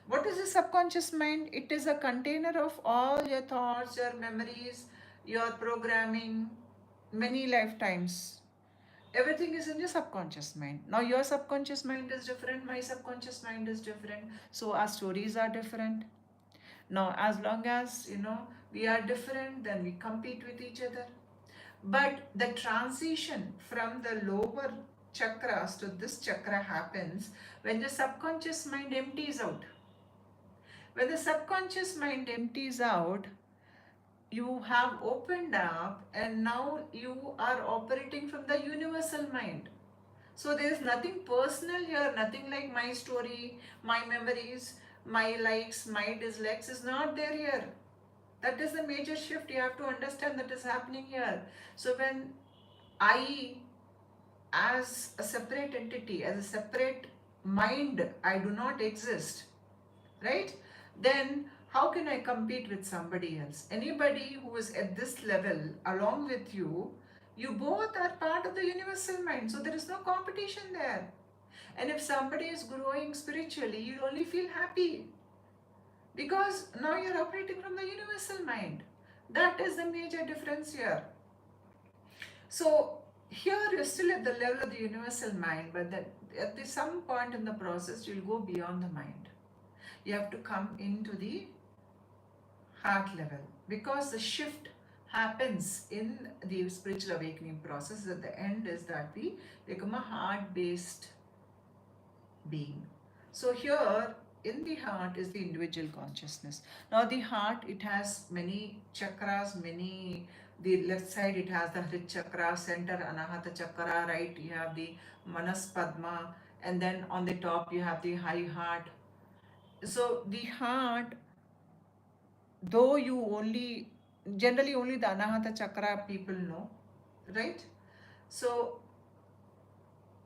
What is the subconscious mind? It is a container of all your thoughts, your memories, your programming, many lifetimes. Everything is in your subconscious mind. Now your subconscious mind is different, my subconscious mind is different, so our stories are different. Now as long as we are different, then we compete with each other. But the transition from the lower chakras to this chakra happens when the subconscious mind empties out. When the subconscious mind empties out, you have opened up, and now you are operating from the universal mind. So there is nothing personal here, nothing like my story, my memories, my likes, my dislikes is not there here. That is the major shift you have to understand that is happening here. So when I, as a separate entity, as a separate mind, I do not exist, right? Then how can I compete with somebody else? Anybody who is at this level along with you, you both are part of the universal mind. So there is no competition there. And if somebody is growing spiritually, you only feel happy, because now you're operating from the universal mind. That is the major difference here. So here you're still at the level of the universal mind, but that at some point in the process, you'll go beyond the mind. You have to come into the heart level, because the shift happens in the spiritual awakening process. At the end is that we become a heart-based being. So here in the heart is the individual consciousness. Now the heart, it has many chakras, the left side it has the Hrit chakra, center Anahata chakra, right you have the Manas Padma, and then on the top you have the high heart. So the heart, though you generally only the Anahata chakra people know, right? So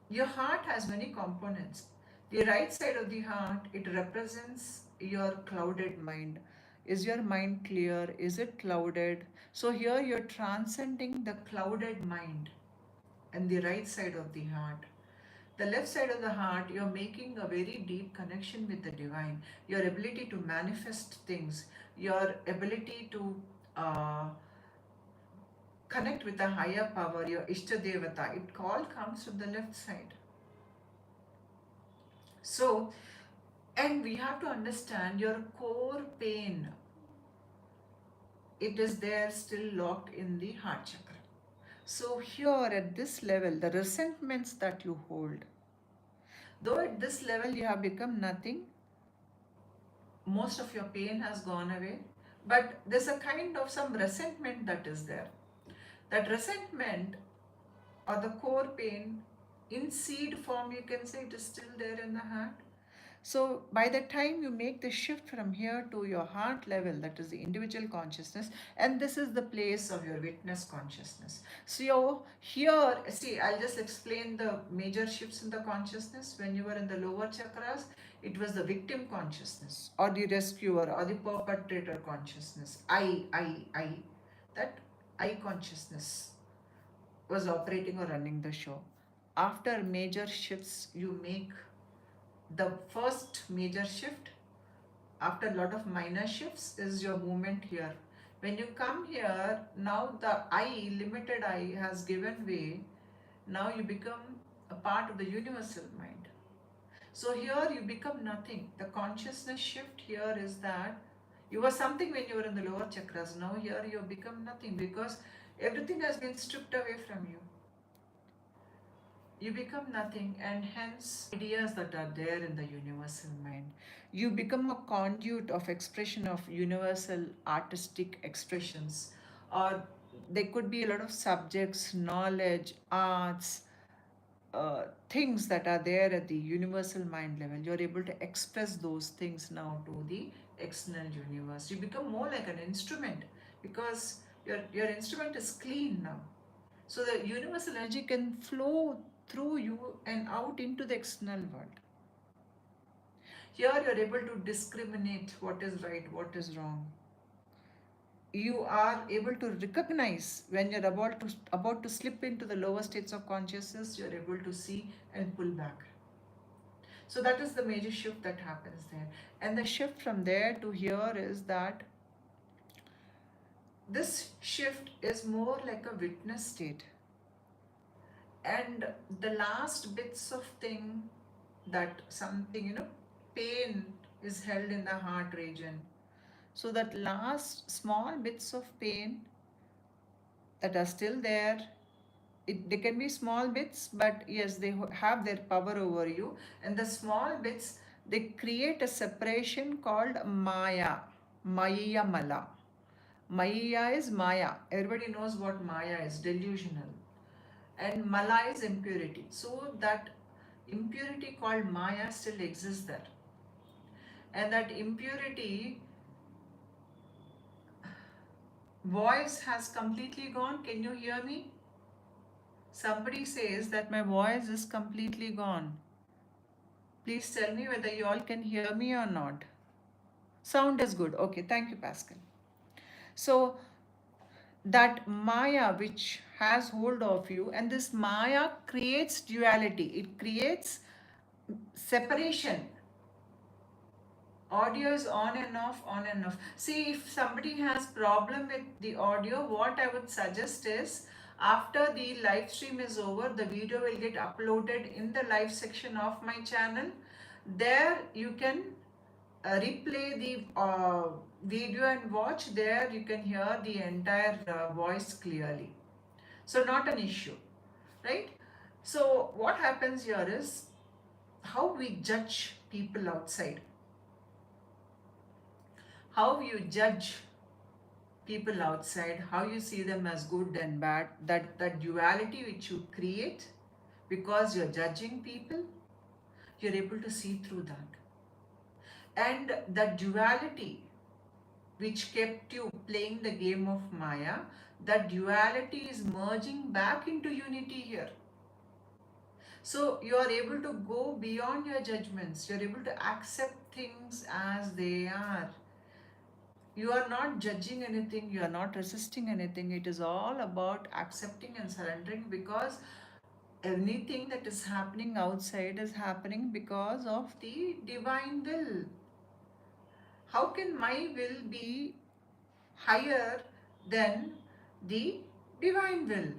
your heart has many components. The right side of the heart, it represents your clouded mind. Is your mind clear? Is it clouded? So here you're transcending the clouded mind and the right side of the heart. The left side of the heart, you're making a very deep connection with the divine. Your ability to manifest things, your ability to uh, connect with the higher power, your Ishta Devata, it all comes from the left side. So, and we have to understand your core pain, it is there still locked in the heart chakra. So here at this level, the resentments that you hold, though at this level you have become nothing, most of your pain has gone away, but there's a kind of some resentment that is there. That resentment or the core pain in seed form, you can say, it is still there in the heart. So by the time you make the shift from here to your heart level, that is the individual consciousness, and this is the place of your witness consciousness. So here, see, I'll just explain the major shifts in the consciousness. When you were in the lower chakras, it was the victim consciousness, or the rescuer, or the perpetrator consciousness. I. That I consciousness was operating or running the show. After major shifts, you make the first major shift after a lot of minor shifts is your movement here. When you come here, now the I, limited I, has given way. Now you become a part of the universal mind. So here you become nothing. The consciousness shift here is that you were something when you were in the lower chakras. Now here you become nothing because everything has been stripped away from you. You become nothing, and hence ideas that are there in the universal mind. You become a conduit of expression of universal artistic expressions, or there could be a lot of subjects, knowledge, arts, things that are there at the universal mind level. You're able to express those things now to the external universe. You become more like an instrument because your instrument is clean now. So the universal energy can flow through you and out into the external world. Here you're able to discriminate what is right, what is wrong. You are able to recognize when you're about to slip into the lower states of consciousness. You're able to see and pull back. So that is the major shift that happens there. And the shift from there to here is that this shift is more like a witness state. And the last bits of thing, that something, pain is held in the heart region. So that last small bits of pain that are still there, they can be small bits, but yes, they have their power over you. And the small bits, they create a separation called Maya, Maya Mala. Maya is Maya. Everybody knows what Maya is, delusional. And Mala is impurity. So that impurity called Maya still exists there. And that impurity, voice has completely gone. Can you hear me? Somebody says that my voice is completely gone. Please tell me whether you all can hear me or not. Sound is good. Okay, thank you, Pascal. So that Maya which has hold of you, and this Maya creates duality. It creates separation. Audio is on and off, on and off. See, if somebody has problem with the audio, what I would suggest is, after the live stream is over, the video will get uploaded in the live section of my channel. There you can replay the video and watch. There you can hear the entire voice clearly. So not an issue, right? So what happens here is how we judge people outside. How you judge people outside, how you see them as good and bad, that duality which you create because you're judging people, you're able to see through that. And the duality which kept you playing the game of Maya, that duality is merging back into unity here. So you are able to go beyond your judgments. You're able to accept things as they are. You are not judging anything, you are not resisting anything. It is all about accepting and surrendering, because anything that is happening outside is happening because of the divine will. How can my will be higher than the divine will?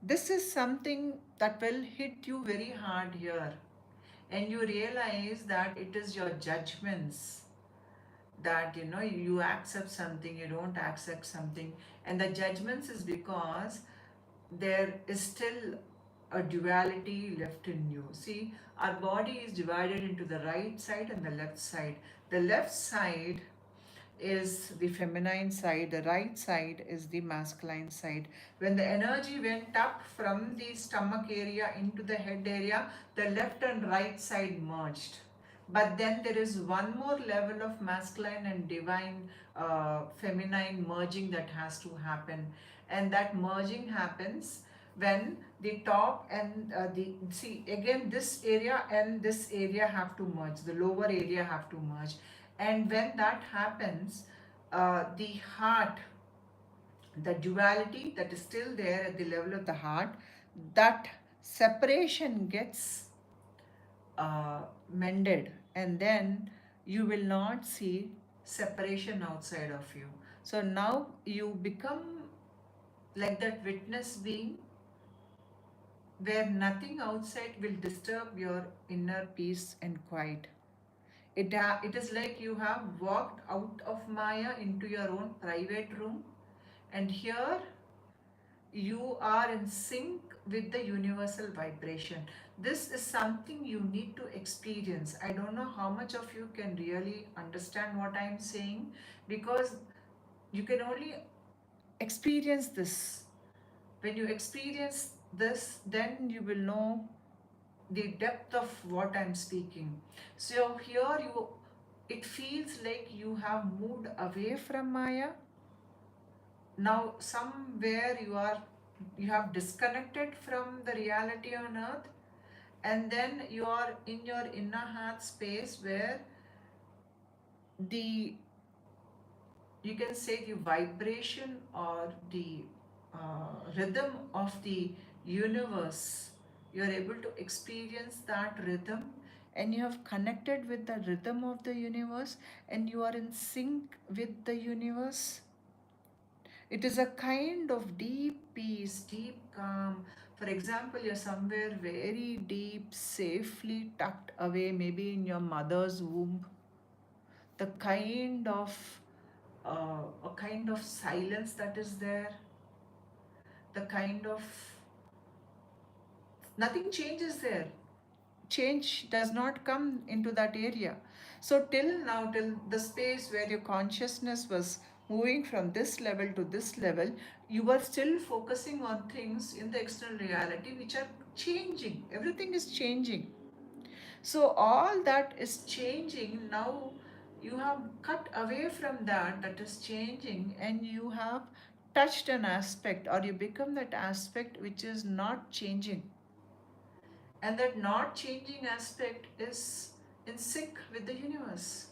This is something that will hit you very hard here. And you realize that it is your judgments that you accept something, you don't accept something. And the judgments is because there is still a duality left in you. See, our body is divided into the right side and the left side. The left side is the feminine side, the right side is the masculine side. When the energy went up from the stomach area into the head area, the left and right side merged. But then there is one more level of masculine and divine, feminine merging that has to happen. And that merging happens when the top and see, again, this area and this area have to merge, the lower area have to merge. And when that happens, the heart, the duality that is still there at the level of the heart, that separation gets mended, and then you will not see separation outside of you. So now you become like that witness being where nothing outside will disturb your inner peace and quiet. It is like you have walked out of Maya into your own private room, and here you are in sync with the universal vibration. This is something you need to experience. I don't know how much of you can really understand what I am saying, because you can only experience this. When you experience this, then you will know the depth of what I'm speaking. So here it feels like you have moved away from Maya. Now somewhere you have disconnected from the reality on earth, and then you are in your inner heart space where the, you can say, the vibration or the rhythm of the universe, you are able to experience that rhythm, and you have connected with the rhythm of the universe, and you are in sync with the universe. It is a kind of deep peace, deep calm. For example, you're somewhere very deep, safely tucked away, maybe in your mother's womb. The kind of a kind of silence that is there, the kind of, nothing changes there. Change does not come into that area. So till now, till the space where your consciousness was moving from this level to this level, you were still focusing on things in the external reality which are changing. Everything is changing. So all that is changing now. You have cut away from that is changing, and you have touched an aspect, or you become that aspect which is not changing. And that not changing aspect is in sync with the universe.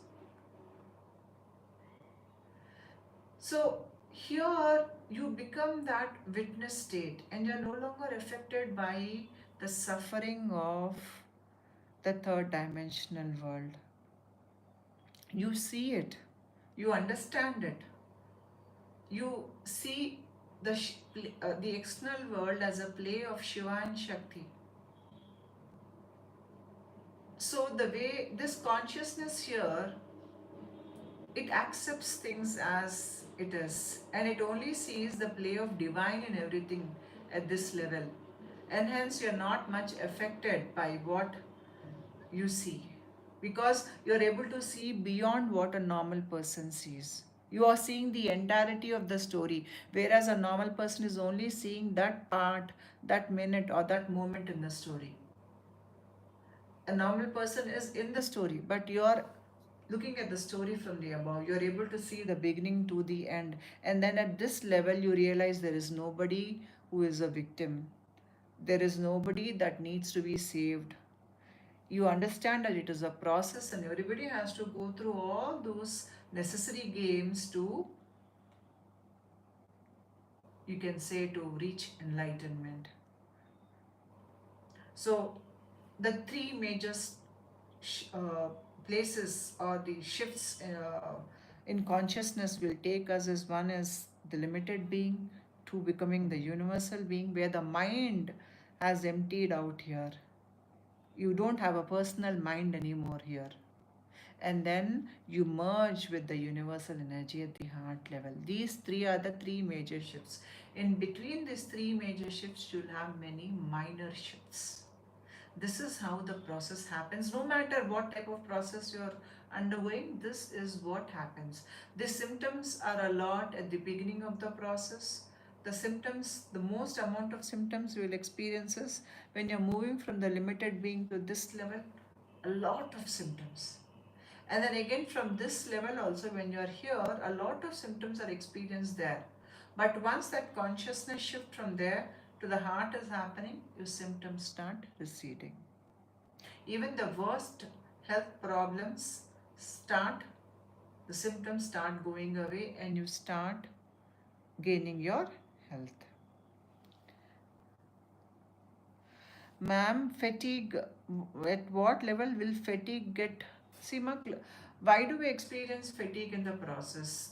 So here you become that witness state, and you're no longer affected by the suffering of the third dimensional world. You see it, you understand it, you see the external world as a play of Shiva and Shakti. So the way this consciousness here, it accepts things as it is, and it only sees the play of divine in everything at this level, and hence you're not much affected by what you see, because you're able to see beyond what a normal person sees. You are seeing the entirety of the story, whereas a normal person is only seeing that part, that minute, or that moment in the story. A normal person is in the story, but you're looking at the story from the above. You're able to see the beginning to the end, and then at this level you realize there is nobody who is a victim, there is nobody that needs to be saved. You understand that it is a process, and everybody has to go through all those necessary games to, you can say, to reach enlightenment. So the three major uh, places or the shifts in consciousness will take us is: one is the limited being, two becoming the universal being, where the mind has emptied out here. You don't have a personal mind anymore here. And then you merge with the universal energy at the heart level. These three are the three major shifts. In between these three major shifts, you'll have many minor shifts. This is how the process happens. No matter what type of process you're undergoing, this is what happens. The symptoms are a lot at the beginning of the process. The symptoms, the most amount of symptoms you will experience is when you're moving from the limited being to this level, a lot of symptoms. And then again from this level also, when you're here, a lot of symptoms are experienced there. But once that consciousness shift from there to the heart is happening, your symptoms start receding. Even the worst health problems start, the symptoms start going away, and you start gaining your health. Ma'am, fatigue, at what level will fatigue get? See, why do we experience fatigue in the process?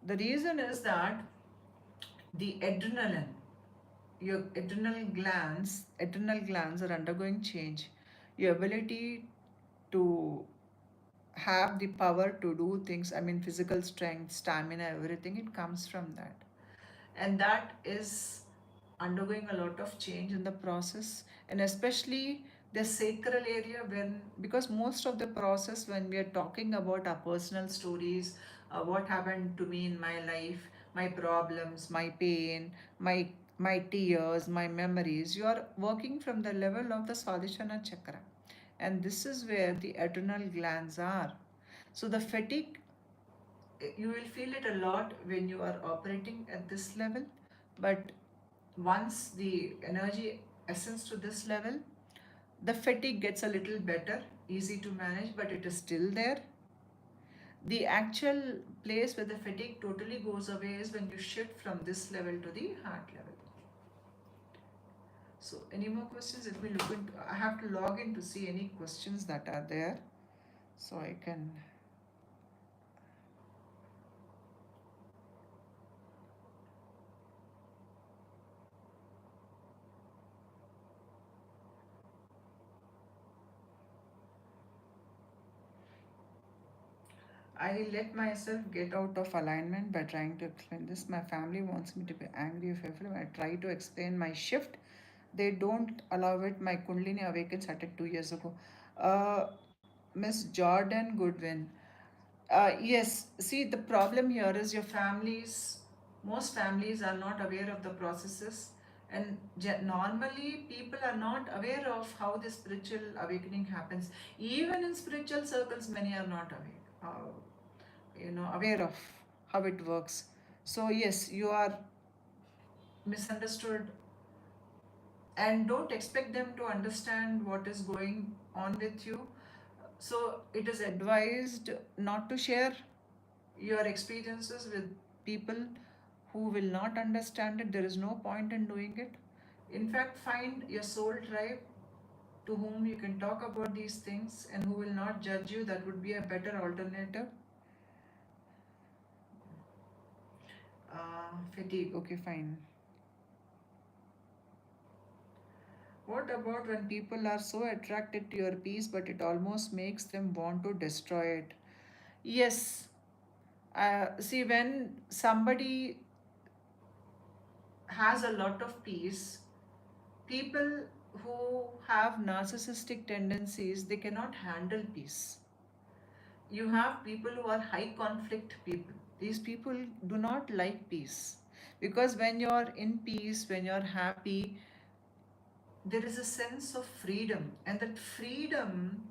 The reason is that the adrenaline, your adrenal glands are undergoing change. Your ability to have the power to do things, I mean physical strength, stamina, everything, it comes from that. And that is undergoing a lot of change in the process, and especially the sacral area, when, because most of the process when we are talking about our personal stories, what happened to me in my life, my problems, my pain, my my tears, my memories, you are working from the level of the Swadhisthana chakra, and this is where the adrenal glands are. So the fatigue, you will feel it a lot when you are operating at this level, but once the energy ascends to this level, the fatigue gets a little better, easy to manage, but it is still there. The actual place where the fatigue totally goes away is when you shift from this level to the heart level. So, any more questions? Let me look into. I have to log in to see any questions that are there, so I can. I let myself get out of alignment by trying to explain this. My family wants me to be angry if ever I try to explain my shift. They don't allow it. My Kundalini awakened started 2 years ago. Uh, Miss Jordan Goodwin. Yes, see, the problem here is your families, most families are not aware of the processes, and normally people are not aware of how the spiritual awakening happens. Even in spiritual circles, many are not aware of how it works. So, yes, you are misunderstood, and don't expect them to understand what is going on with you. So, it is advised not to share your experiences with people who will not understand it. There is no point in doing it. In fact, find your soul tribe to whom you can talk about these things and who will not judge you. That would be a better alternative. Fatigue, okay, fine. What about when people are so attracted to your peace but it almost makes them want to destroy it? Yes. See, when somebody has a lot of peace, people who have narcissistic tendencies, they cannot handle peace. You have people who are high conflict people. These people do not like peace, because when you're in peace, when you're happy, there is a sense of freedom, and that freedom,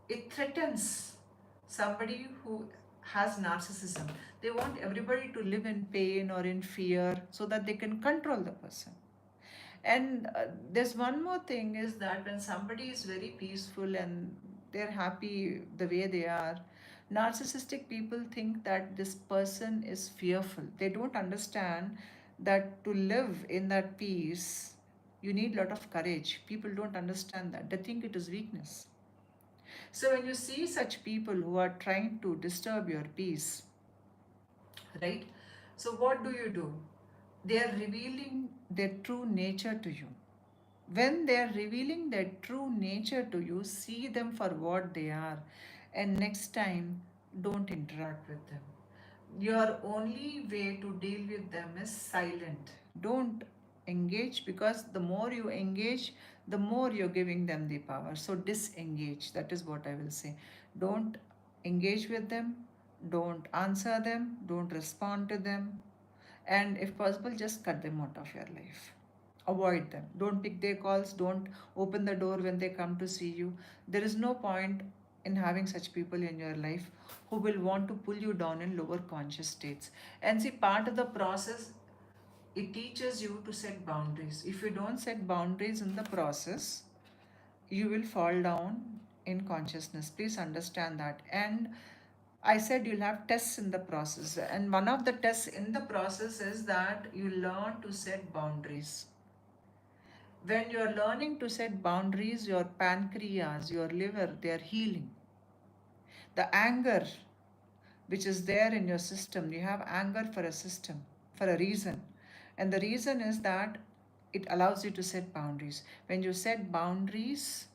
it threatens somebody who has narcissism. They want everybody to live in pain or in fear so that they can control the person. And there's one more thing is that when somebody is very peaceful and they're happy the way they are, narcissistic people think that this person is fearful. They don't understand that to live in that peace, you need a lot of courage. People don't understand that. They think it is weakness. So when you see such people who are trying to disturb your peace, right? So what do? They are revealing their true nature to you. When they are revealing their true nature to you, see them for what they are, and next time, don't interact with them. Your only way to deal with them is silent. Don't engage, because the more you engage, the more you're giving them the power. So disengage. That is what I will say. Don't engage with them, don't answer them, don't respond to them, and if possible, just cut them out of your life. Avoid them. Don't pick their calls. Don't open the door when they come to see you. There is no point in having such people in your life who will want to pull you down in lower conscious states. And see, part of the process, it teaches you to set boundaries. If you don't set boundaries in the process, you will fall down in consciousness. Please understand that. And I said you'll have tests in the process. And one of the tests in the process is that you learn to set boundaries. When you are learning to set boundaries, your pancreas, your liver, they are healing. The anger which is there in your system, you have anger for a system, for a reason. And the reason is that it allows you to set boundaries. When you set boundaries,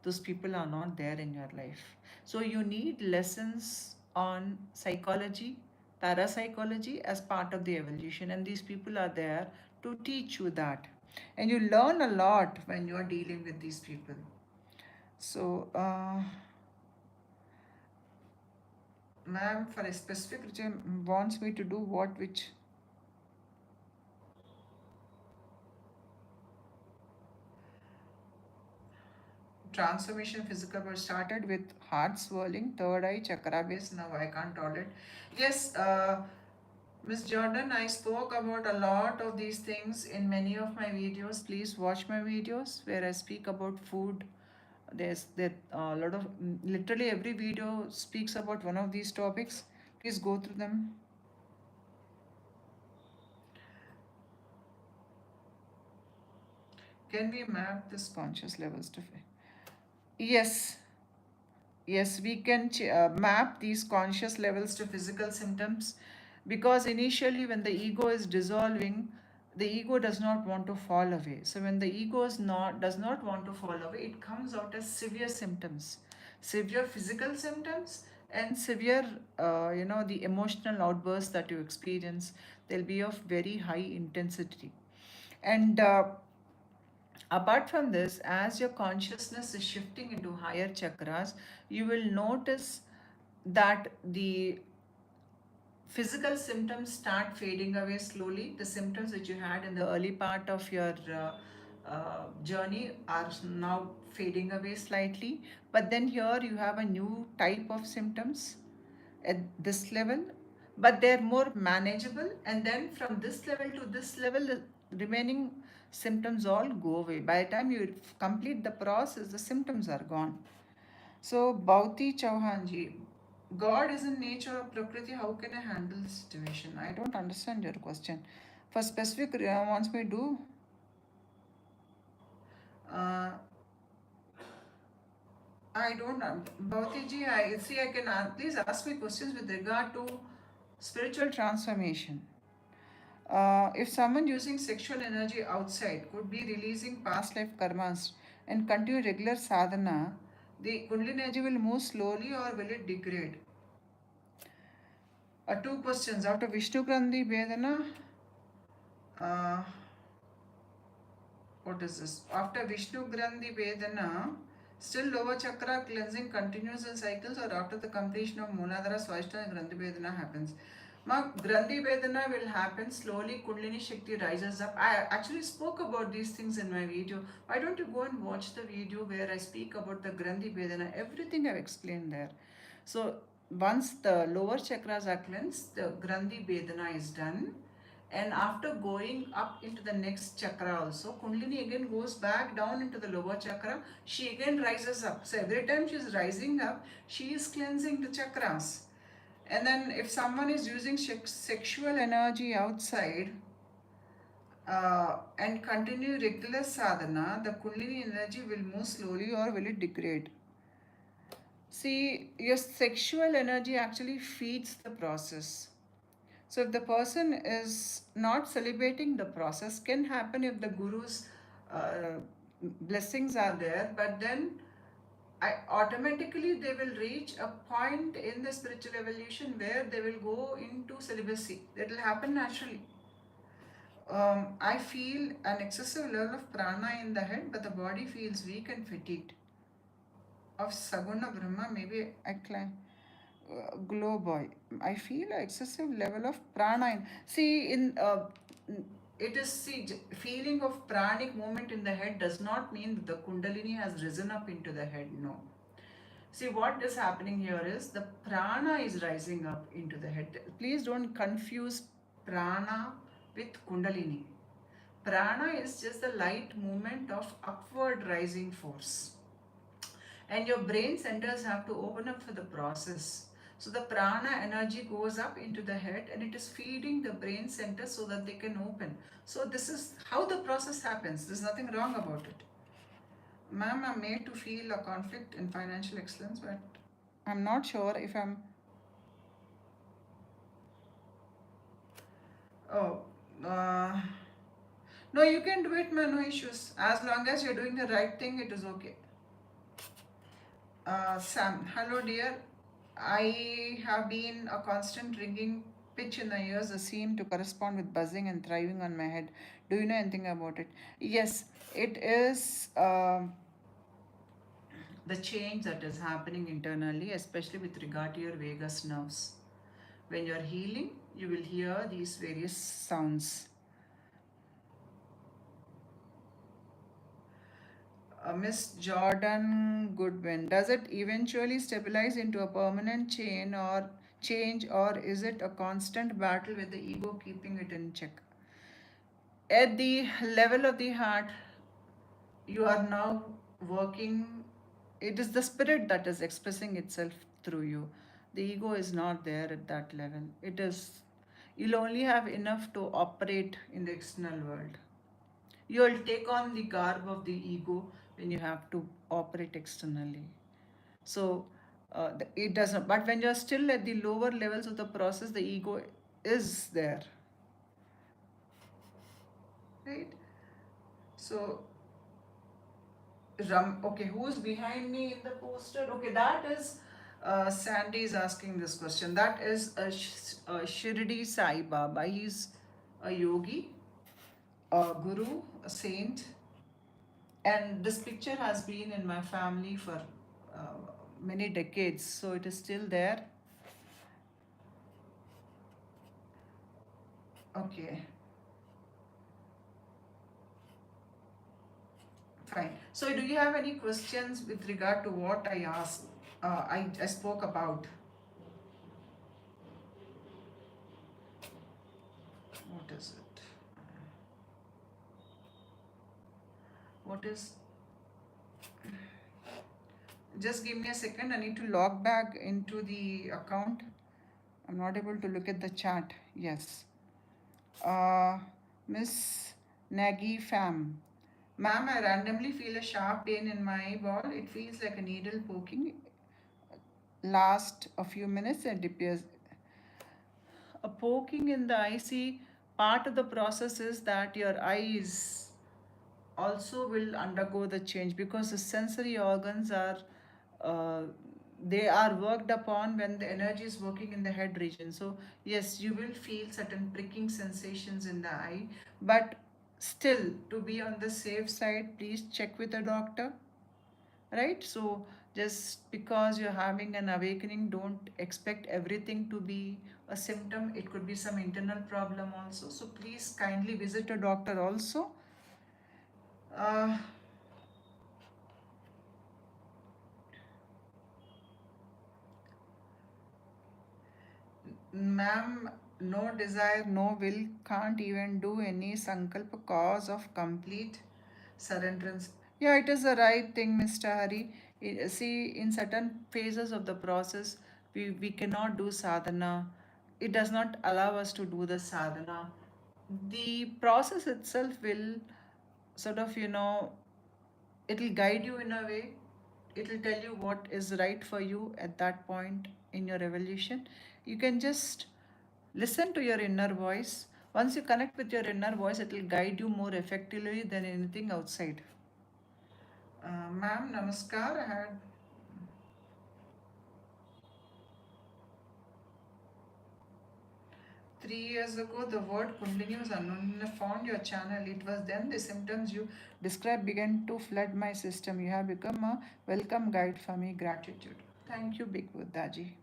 those people are not there in your life. So you need lessons on psychology, parapsychology as part of the evolution, and these people are there to teach you that. And you learn a lot when you are dealing with these people. So ma'am, for a specific region wants me to do what, which? Transformation physical was started with heart swirling, third eye, chakra base. Now I can't tolerate. Yes, Miss Jordan, I spoke about a lot of these things in many of my videos. Please watch my videos where I speak about food. There's that a lot of literally every video speaks about one of these topics. Please go through them. Can we map this conscious levels to? Yes, yes, we can map these conscious levels to physical symptoms, because initially, when the ego is dissolving, the ego does not want to fall away. So when the ego does not want to fall away, it comes out as severe symptoms, severe physical symptoms, and severe, the emotional outbursts that you experience. They'll be of very high intensity. And apart from this, as your consciousness is shifting into higher chakras, you will notice that the physical symptoms start fading away slowly. The symptoms which you had in the early part of your journey are now fading away slightly. But then here you have a new type of symptoms at this level, but they're more manageable. And then from this level to this level, the remaining symptoms all go away. By the time you complete the process, the symptoms are gone. So, Bhauti Chauhanji, God is in nature of Prakriti. How can I handle the situation? I don't understand your question. For specific, wants me to do. Uh, I don't know. Bhauti ji, I see. I can please ask me questions with regard to spiritual transformation. If someone using sexual energy outside could be releasing past life karmas and continue regular sadhana, the Kundalini energy will move slowly or will it degrade? Two questions. After Vishnu Grandhi Vedana, uh, what is this? After Vishnu Grandhi Vedana, still lower chakra cleansing continues in cycles, or after the completion of Muladhara Swasthana Grandhi Vedana happens? Ma, Grandhi Vedana will happen slowly. Kundalini Shakti rises up. I actually spoke about these things in my video. Why don't you go and watch the video where I speak about the Grandhi Vedana? Everything I've explained there. So once the lower chakras are cleansed, the Grandhi Vedana is done. And after going up into the next chakra also, Kundalini again goes back down into the lower chakra. She again rises up. So every time she is rising up, she is cleansing the chakras. And then if someone is using sexual energy outside and continue regular sadhana, the Kundalini energy will move slowly or will it degrade? See, your sexual energy actually feeds the process. So if the person is not celebrating, the process can happen if the guru's blessings are there, but then automatically they will reach a point in the spiritual evolution where they will go into celibacy. That will happen naturally. I feel an excessive level of prana in the head, but the body feels weak and fatigued. Of Saguna Brahma, maybe I climb. Glow boy, I feel an excessive level of prana see in it is see feeling of pranic movement in the head does not mean that the kundalini has risen up into the head. No, see what is happening here is the prana is rising up into the head. Please don't confuse prana with kundalini. Prana is just the light movement of upward rising force, and your brain centers have to open up for the process. So the prana energy goes up into the head and it is feeding the brain center so that they can open. So this is how the process happens. There's nothing wrong about it. Ma'am, I'm made to feel a conflict in financial excellence, but I'm not sure if I'm. Oh, uh, No, you can do it, man, no issues. As long as you're doing the right thing, it is okay. Sam, hello dear. I have been a constant ringing pitch in the ears, a seem to correspond with buzzing and thriving on my head. Do you know anything about it? Yes, it is the change that is happening internally, especially with regard to your vagus nerves. When you are healing, you will hear these various sounds. Miss Jordan Goodwin, does it eventually stabilize into a permanent change, or is it a constant battle with the ego keeping it in check? At the level of the heart, you are now working. It is the spirit that is expressing itself through you. The ego is not there at that level. It is, you'll only have enough to operate in the external world. You'll take on the garb of the ego when you have to operate externally. So it doesn't, but when you're still at the lower levels of the process, the ego is there, right? So okay, who's behind me in the poster? Okay, that is Sandy is asking this question. That is a Shirdi Sai Baba. He's a yogi, a guru, a saint, and this picture has been in my family for many decades, so it is still there. Okay, fine. So, do you have any questions with regard to what I asked? I spoke about. What is it? What is? Just give me a second. I need to log back into the account. I'm not able to look at the chat. Yes. Uh, Miss Nagy Fam. Ma'am, I randomly feel a sharp pain in my eyeball. It feels like a needle poking. Last a few minutes and appears. A poking in the eye. See, part of the process is that your eyes also will undergo the change because the sensory organs are uh, they are worked upon when the energy is working in the head region. So yes, you will feel certain pricking sensations in the eye, but still, to be on the safe side, please check with a doctor, right? So just because you're having an awakening, don't expect everything to be a symptom. It could be some internal problem also, so please kindly visit a doctor also. uh, Ma'am, no desire, no will, can't even do any sankalpa cause of complete surrenderance. Yeah, it is the right thing, Mr. Hari. See, in certain phases of the process, we cannot do sadhana. It does not allow us to do the sadhana. The process itself will sort of, it'll guide you in a way. It'll tell you what is right for you at that point in your evolution. You can just listen to your inner voice. Once you connect with your inner voice, it will guide you more effectively than anything outside. Ma'am, namaskar. I had 3 years ago the word Kundalini was unknown. When I found your channel, it was then the symptoms you described began to flood my system. You have become a welcome guide for me. Gratitude. Thank you, Big Buddhaji.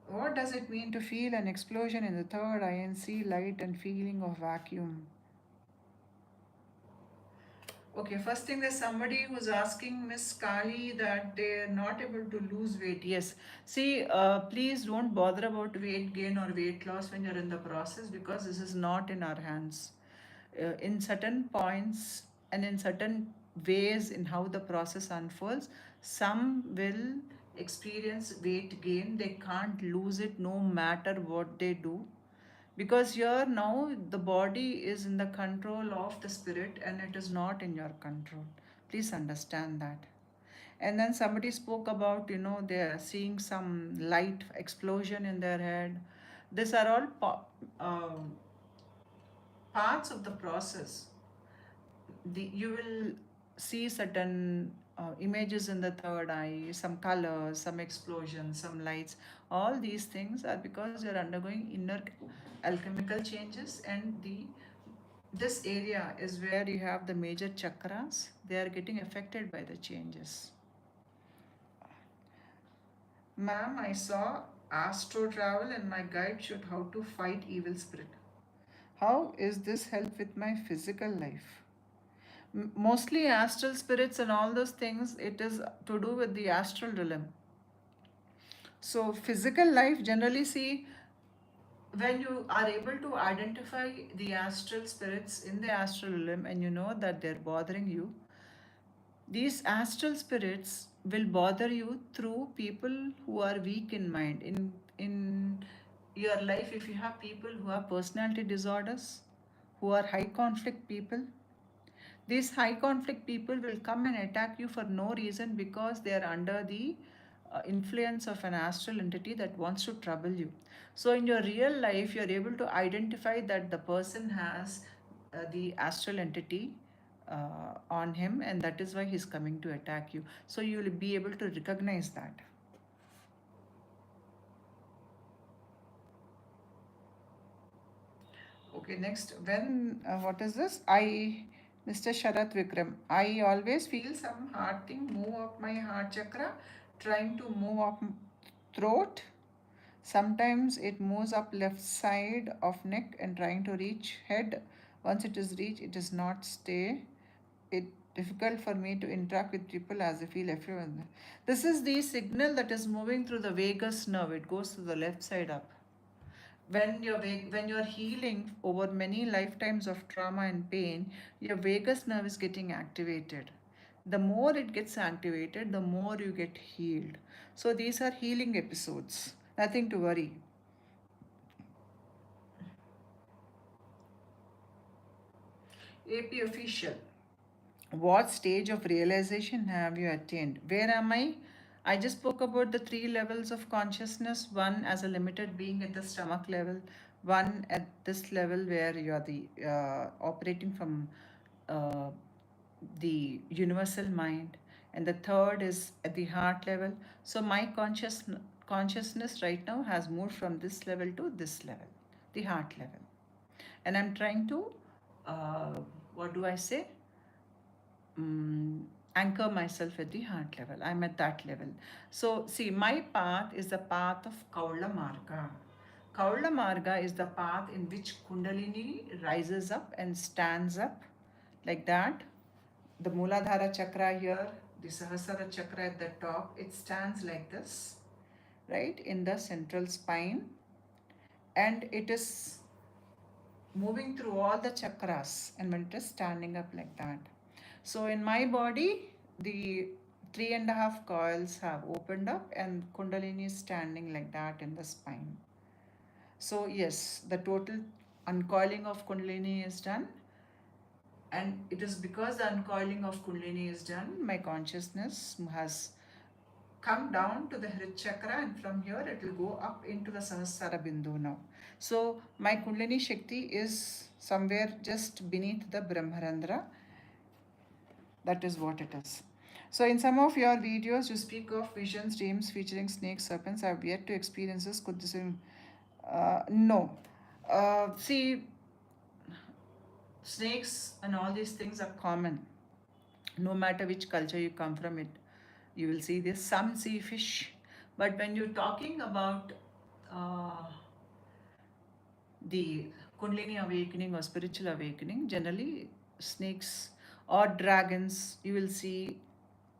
What does it mean to feel an explosion in the third eye and see light and feeling of vacuum? Okay, first thing, there's somebody who's asking Miss Kali that they're not able to lose weight. Yes. See, please don't bother about weight gain or weight loss when you're in the process because this is not in our hands. In certain points and in certain ways in how the process unfolds, some will experience weight gain. They can't lose it no matter what they do, because here now the body is in the control of the spirit and it is not in your control. Please understand that. And then somebody spoke about, they're seeing some light explosion in their head. These are all parts of the process, you will see certain images in the third eye, some colors, some explosions, some lights. All these things are because you're undergoing inner alchemical changes, and this area is where you have the major chakras. They are getting affected by the changes. Ma'am, I saw astro travel and my guide showed how to fight evil spirit. How is this help with my physical life? Mostly astral spirits and all those things, it is to do with the astral realm. So physical life, generally, see, when you are able to identify the astral spirits in the astral realm and you know that they're bothering you, these astral spirits will bother you through people who are weak in mind. In your life, if you have people who have personality disorders, who are high conflict people, these high conflict people will come and attack you for no reason because they are under the influence of an astral entity that wants to trouble you. So, in your real life, you're able to identify that the person has the astral entity on him, and that is why he's coming to attack you. So, you will be able to recognize that. Okay, next, what is this? Mr. Sharat Vikram, I always feel some heart thing move up my heart chakra, trying to move up throat. Sometimes it moves up left side of neck and trying to reach head. Once it is reached, it does not stay. It difficult for me to interact with people as I feel everyone. This is the signal that is moving through the vagus nerve. It goes to the left side up. When you're healing over many lifetimes of trauma and pain, your vagus nerve is getting activated. The more it gets activated, the more you get healed. So these are healing episodes. Nothing to worry. AP official. What stage of realization have you attained? Where am I? I just spoke about the three levels of consciousness, one as a limited being at the stomach level, one at this level where you are the operating from uh, the universal mind, and the third is at the heart level. So my consciousness right now has moved from this level to this level, the heart level, and I'm trying to uh, what do I say? mm, Anchor myself at the heart level. I'm at that level. So, see, my path is the path of Kaula Marga. Kaula Marga is the path in which Kundalini rises up and stands up like that. The Muladhara chakra here, the Sahasrara chakra at the top, it stands like this, right, in the central spine, and it is moving through all the chakras, and when it is standing up like that. So in my body, the 3.5 coils have opened up and Kundalini is standing like that in the spine. So yes, the total uncoiling of Kundalini is done, and it is because the uncoiling of Kundalini is done, my consciousness has come down to the Hrit chakra, and from here it will go up into the Sahasrara Bindu now. So my Kundalini Shakti is somewhere just beneath the Brahmarandra. That is what it is. So in some of your videos, you speak of visions, dreams featuring snakes, serpents. I have yet to experience this. Could this? No. See, snakes and all these things are common. No matter which culture you come from, you will see this. Some see fish, but when you're talking about uh, the Kundalini awakening or spiritual awakening, generally snakes or dragons, you will see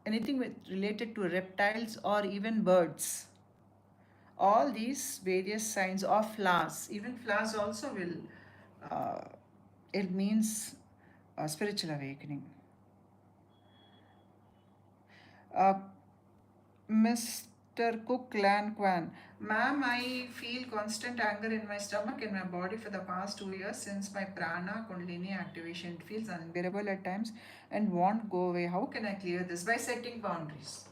anything related to reptiles or even birds. All these various signs of flowers, even flowers also will, uh, it means spiritual awakening. Uh, Mr. Cook Lan Kwan. Ma'am, I feel constant anger in my stomach and my body for the past 2 years since my prana kundalini activation. It feels unbearable at times and won't go away. How can I clear this? By setting boundaries.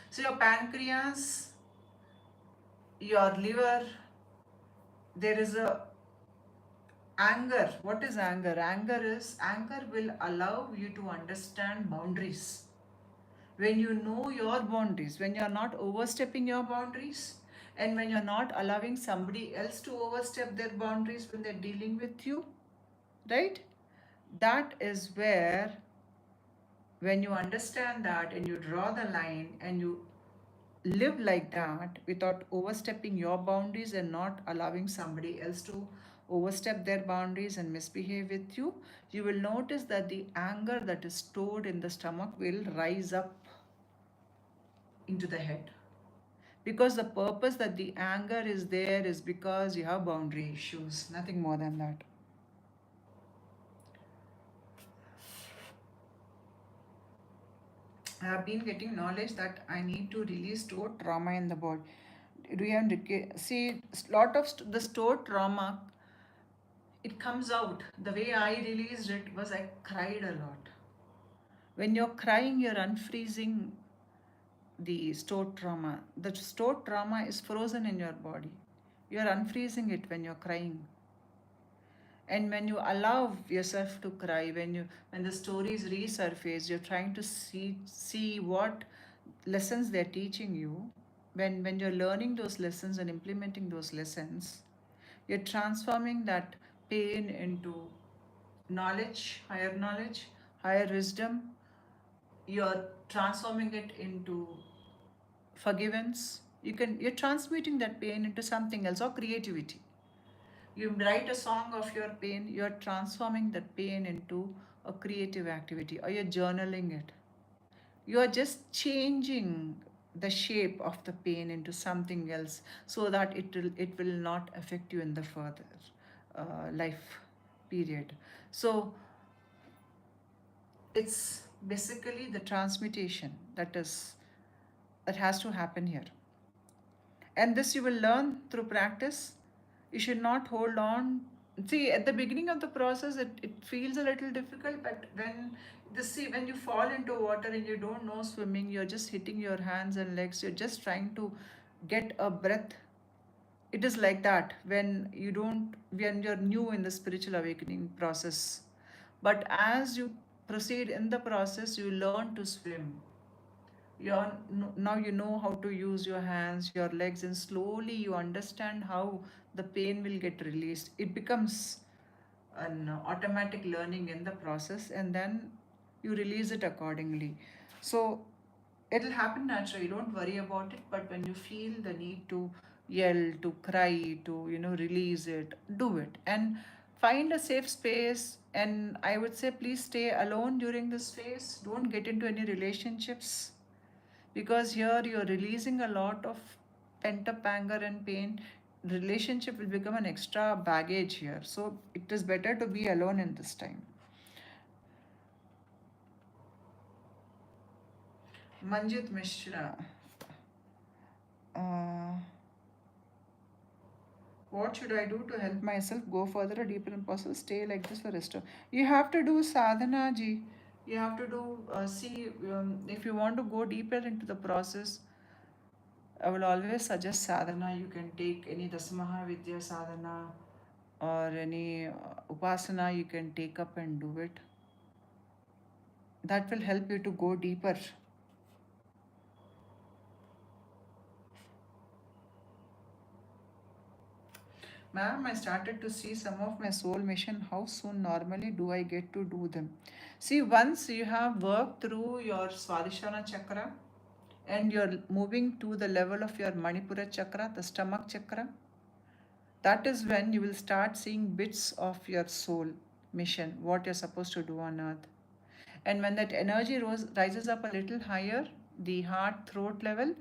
So your pancreas, your liver, there is a Anger. What is anger? Anger will allow you to understand boundaries. When you know your boundaries, when you're not overstepping your boundaries, and when you're not allowing somebody else to overstep their boundaries when they're dealing with you, right? That is where, when you understand that and you draw the line and you live like that without overstepping your boundaries and not allowing somebody else to overstep their boundaries and misbehave with you, you will notice that the anger that is stored in the stomach will rise up into the head. Because the purpose that the anger is there is because you have boundary issues, nothing more than that. I have been getting knowledge that I need to release stored trauma in the body. Do you see lot of the stored trauma? It comes out. The way I released it was I cried a lot. When you're crying, you're unfreezing the stored trauma. The stored trauma is frozen in your body. You're unfreezing it when you're crying. And when you allow yourself to cry, when the stories resurface, you're trying to see what lessons they're teaching you. When you're learning those lessons and implementing those lessons, you're transforming that pain into knowledge, higher wisdom. You're transforming it into forgiveness. You're transmuting that pain into something else, or creativity. You write a song of your pain, you're transforming that pain into a creative activity, or you're journaling it. You are just changing the shape of the pain into something else so that it will not affect you in the further life period. So it's basically the transmutation that has to happen here. And this you will learn through practice. You should not hold on. See, at the beginning of the process, it feels a little difficult, but when you fall into water and you don't know swimming, you're just hitting your hands and legs, you're just trying to get a breath. It is like that when you're new in the spiritual awakening process. But as you proceed in the process, you learn to swim. Now you know how to use your hands, your legs, and slowly you understand how the pain will get released. It becomes an automatic learning in the process, and then you release it accordingly. So it'll happen naturally, don't worry about it. But when you feel the need to yell, to cry, to release it, do it. And find a safe space. And I would say, please stay alone during this phase. Don't get into any relationships, because here you're releasing a lot of pent up anger and pain. Relationship will become an extra baggage here, so it is better to be alone in this time. Manjit Mishra, uh, what should I do to help myself go further or deeper in process? Stay like this for rest of. You have to do sadhana ji. You have to do see if you want to go deeper into the process, I will always suggest sadhana. You can take any Dasamaha Vidya sadhana or any upasana you can take up and do it. That will help you to go deeper. Ma'am, I started to see some of my soul mission. How soon normally do I get to do them? See, once you have worked through your Swadhisthana chakra and you're moving to the level of your Manipura chakra, the stomach chakra, that is when you will start seeing bits of your soul mission, what you're supposed to do on earth. And when that energy rises up a little higher, the heart throat level,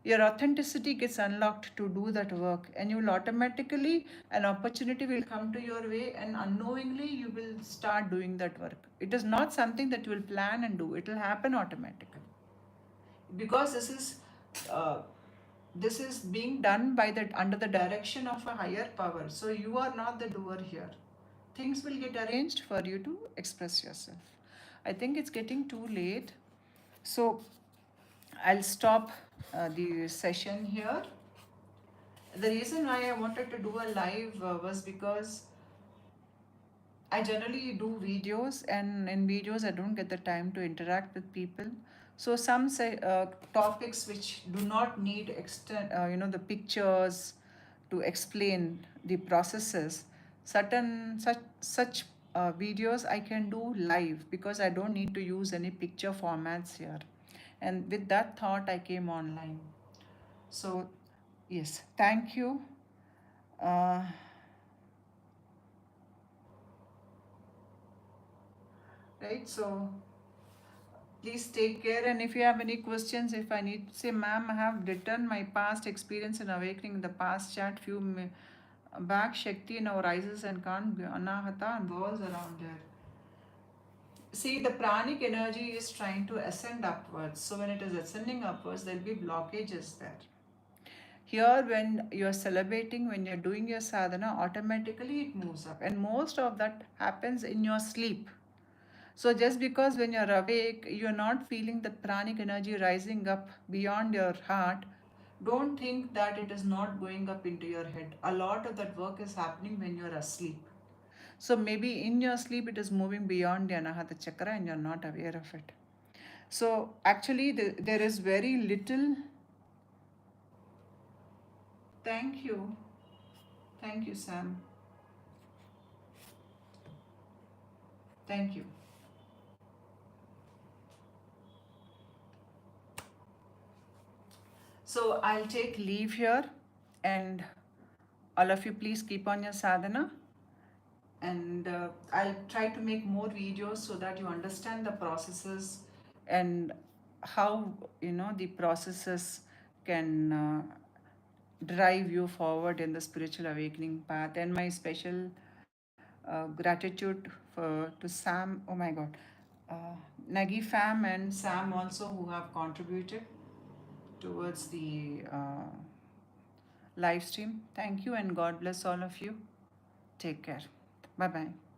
your authenticity gets unlocked to do that work, and you will automatically, an opportunity will come to your way, and unknowingly you will start doing that work. It is not something that you will plan and do, it will happen automatically, because uh, this is being done by that under the direction of a higher power. So you are not the doer here. Things will get arranged for you to express yourself. I think it's getting too late, so I'll stop the session here. The reason why I wanted to do a live was because I generally do videos, and in videos, I don't get the time to interact with people. So some say topics which do not need the pictures to explain the processes. Certain such videos I can do live because I don't need to use any picture formats here. And with that thought, I came online. So yes, thank you. Uh, right. So please take care. And if you have any questions, if I need to say, ma'am, I have written my past experience in awakening in the past chat back. Shakti now rises and can't be anahata and balls around there. See, the pranic energy is trying to ascend upwards. So when it is ascending upwards, there'll be blockages there. Here, when you're celebrating, when you're doing your sadhana, automatically it moves up. And most of that happens in your sleep. So just because when you're awake, you're not feeling the pranic energy rising up beyond your heart, don't think that it is not going up into your head. A lot of that work is happening when you're asleep. So maybe in your sleep it is moving beyond the Anahata Chakra and you're not aware of it. So actually there is very little. Thank you. Thank you, Sam. Thank you. So I'll take leave here, and all of you please keep on your sadhana, and I'll try to make more videos so that you understand the processes and how the processes can drive you forward in the spiritual awakening path. And my special gratitude to Sam, oh my god, Nagi fam and Sam also, who have contributed towards the live stream. Thank you and God bless all of you. Take care. Bye bye.